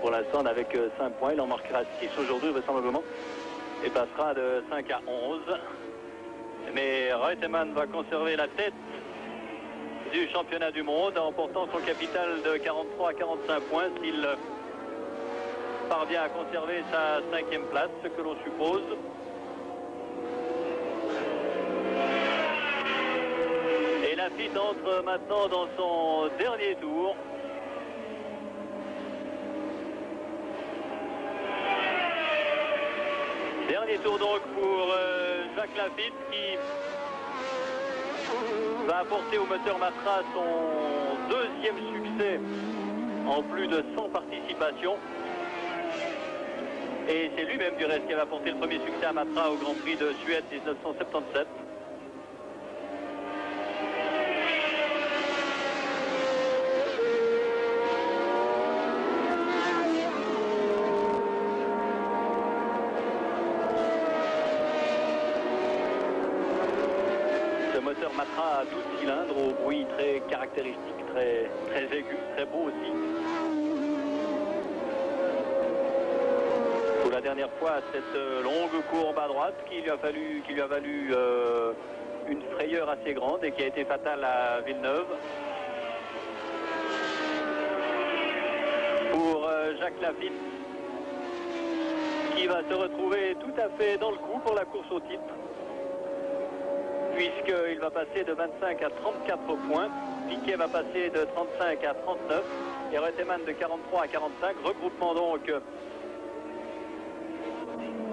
[SPEAKER 1] pour l'instant avec 5 points. Il en marquera 6 aujourd'hui vraisemblablement et passera de 5 à 11. Mais Reutemann va conserver la tête du championnat du monde en portant son capital de 43 à 45 points s'il parvient à conserver sa 5e place, ce que l'on suppose. Et Laffite entre maintenant dans son dernier tour. Dernier tour donc pour Jacques Laffite qui va apporter au moteur Matra son 2e succès en plus de 100 participations. Et c'est lui-même du reste qui va apporter le premier succès à Matra au Grand Prix de Suède 1977. Matra à 12 cylindres au bruit très caractéristique, très aigu, très beau aussi. Pour la dernière fois, cette longue courbe à droite qui lui a valu une frayeur assez grande et qui a été fatale à Villeneuve. Pour Jacques Laffite, qui va se retrouver tout à fait dans le coup pour la course au titre, puisqu'il va passer de 25 à 34 points. Piquet va passer de 35 à 39 et Reutemann de 43 à 45. Regroupement donc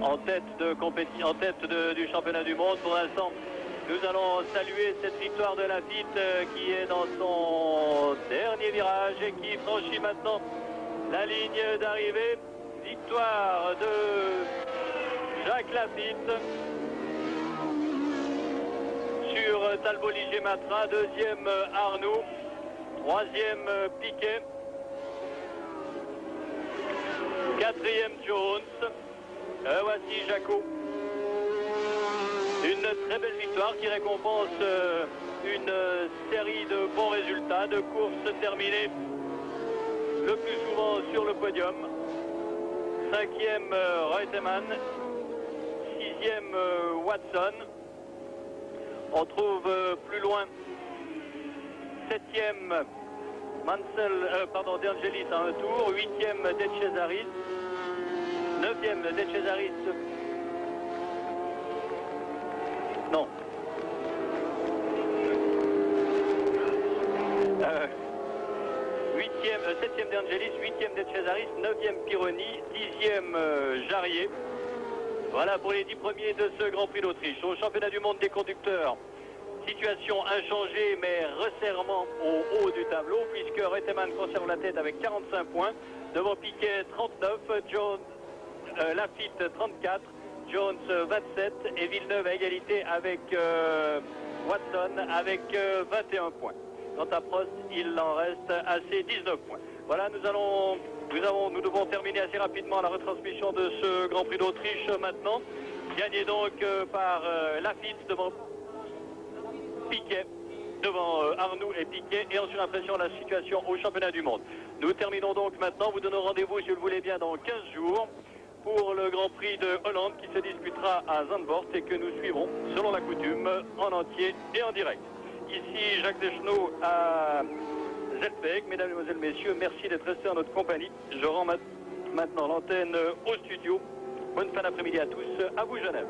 [SPEAKER 1] en tête du championnat du monde. Pour l'instant, nous allons saluer cette victoire de Laffite qui est dans son dernier virage et qui franchit maintenant la ligne d'arrivée. Victoire de Jacques Laffite sur Talbot Ligier Matra, 2e Arnoux, 3e Piquet, 4e Jones. Voici Jacot. Une très belle victoire qui récompense une série de bons résultats, de courses terminées le plus souvent sur le podium. 5e Reutemann, 6e Watson. On trouve plus loin 7e De Angelis à un tour, 8e De Cesaris, 9e De Cesaris. Non. 7e De Angelis, 8e De Cesaris, 9e Pironi, 10e Jarier. Voilà pour les 10 premiers de ce Grand Prix d'Autriche. Au championnat du monde des conducteurs, situation inchangée mais resserrement au haut du tableau puisque Reutemann conserve la tête avec 45 points. Devant Piquet 39, Laffite 34, Jones 27 et Villeneuve à égalité avec Watson avec 21 points. Quant à Prost, il en reste à ses 19 points. Voilà, nous devons terminer assez rapidement la retransmission de ce Grand Prix d'Autriche maintenant. Gagné donc par Laffite devant Piquet, devant Arnoux et Piquet. Et ensuite l'impression de la situation au championnat du monde. Nous terminons donc maintenant. Vous donnons rendez-vous, si vous le voulez bien, dans 15 jours pour le Grand Prix de Hollande qui se disputera à Zandvoort et que nous suivrons, selon la coutume, en entier et en direct. Ici Jacques Deschenaux à Zeltweg. Mesdames, Mesdemoiselles, Messieurs, merci d'être restés en notre compagnie. Je rends maintenant l'antenne au studio. Bonne fin d'après-midi à tous. À vous, Genève.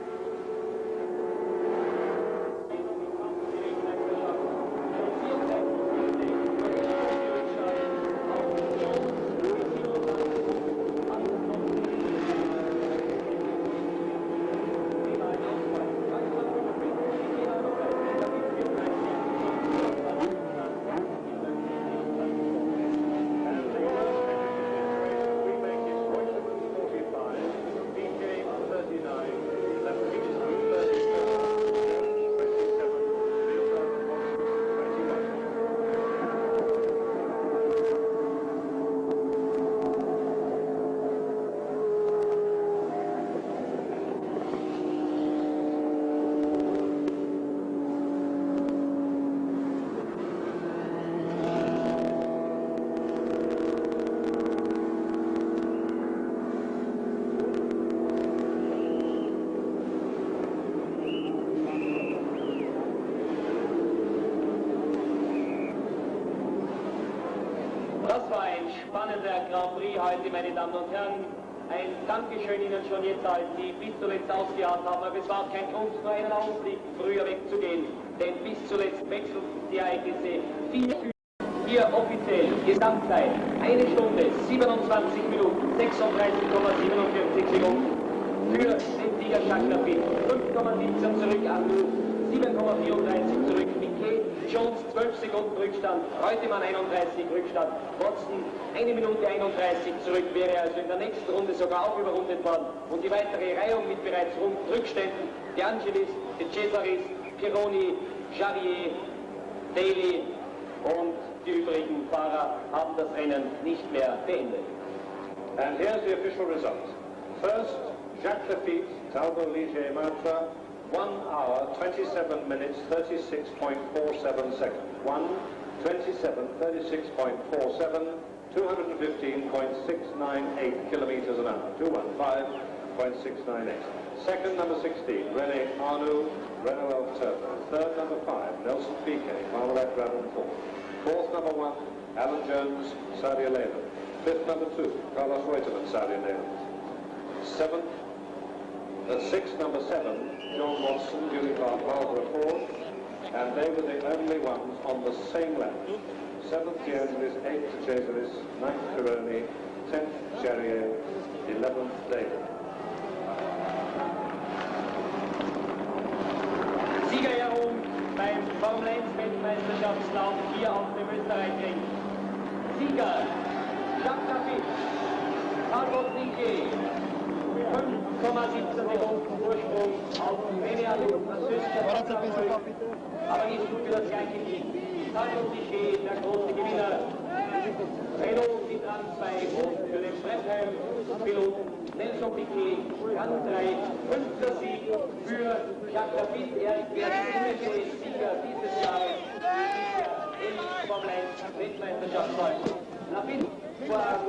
[SPEAKER 2] spannender Grand Prix heute, meine Damen und Herren. Ein Dankeschön Ihnen schon jetzt, als Sie bis zuletzt ausgeharrt haben. Aber es war kein Grund, nur einen Augenblick früher wegzugehen. Denn bis zuletzt wechselten die Ereignisse. Hier offiziell Gesamtzeit 1 Stunde 27 Minuten 36,47 Sekunden für den Sieger Jacques Lafitte. 5,17 zurück Arnoux, 7,34 zurück Piquet, Jones 12 Sekunden Rückstand, Reutemann 31 Rückstand, Watson 1 Minute 31 zurück, wäre also in der nächsten Runde sogar auch überrundet worden. Und die weitere Reihung mit bereits Rückständen, De Angelis, De Cesaris, Pironi, Jarier, Daly und die übrigen Fahrer haben das Rennen nicht mehr beendet.
[SPEAKER 3] And here's the official result. First, Jacques Lafitte, Talbot Ligier Matra, 1 hour, 27 minutes, 36.47 seconds. 1:27, 36.47, 215.698 kilometers an hour. 215.698. Second, number 16, René Arnoux, Renault Turbo. Third, number 5, Nelson Piquet, Marmalade Brown 4. Fourth, number 1, Alan Jones, Saudi Leyland. Fifth, number 2, Carlos Reutemann, Saudi Leyland. Sixth, number 7, John Watson, Univar Barbara Ford, and they were the only ones on the same lap. 7th, De Angelis, 8th, De Cesaris, 9th, Pironi, 10th, Jarier, 11th, David.
[SPEAKER 2] Siegerehrung beim Formel 1 Weltmeisterschaftslauf hier auf dem Österreichring. Sieger Jacques Lafitte, Talbot Ligier, 5,17 Sekunden Vorsprung auf René Arnoux, französischer Erfolg, aber nicht für das gleiche Team. Talbot Ligier, der große Gewinner. Renault sind an 2 und für den Brettheim-Piloten Nelson Piquet, Rang 3, 5. Sieg für Jacques Lafitte. Er ist der Sieger dieses Jahres im Formel 1 Weltmeisterschaftslauf. Lafitte war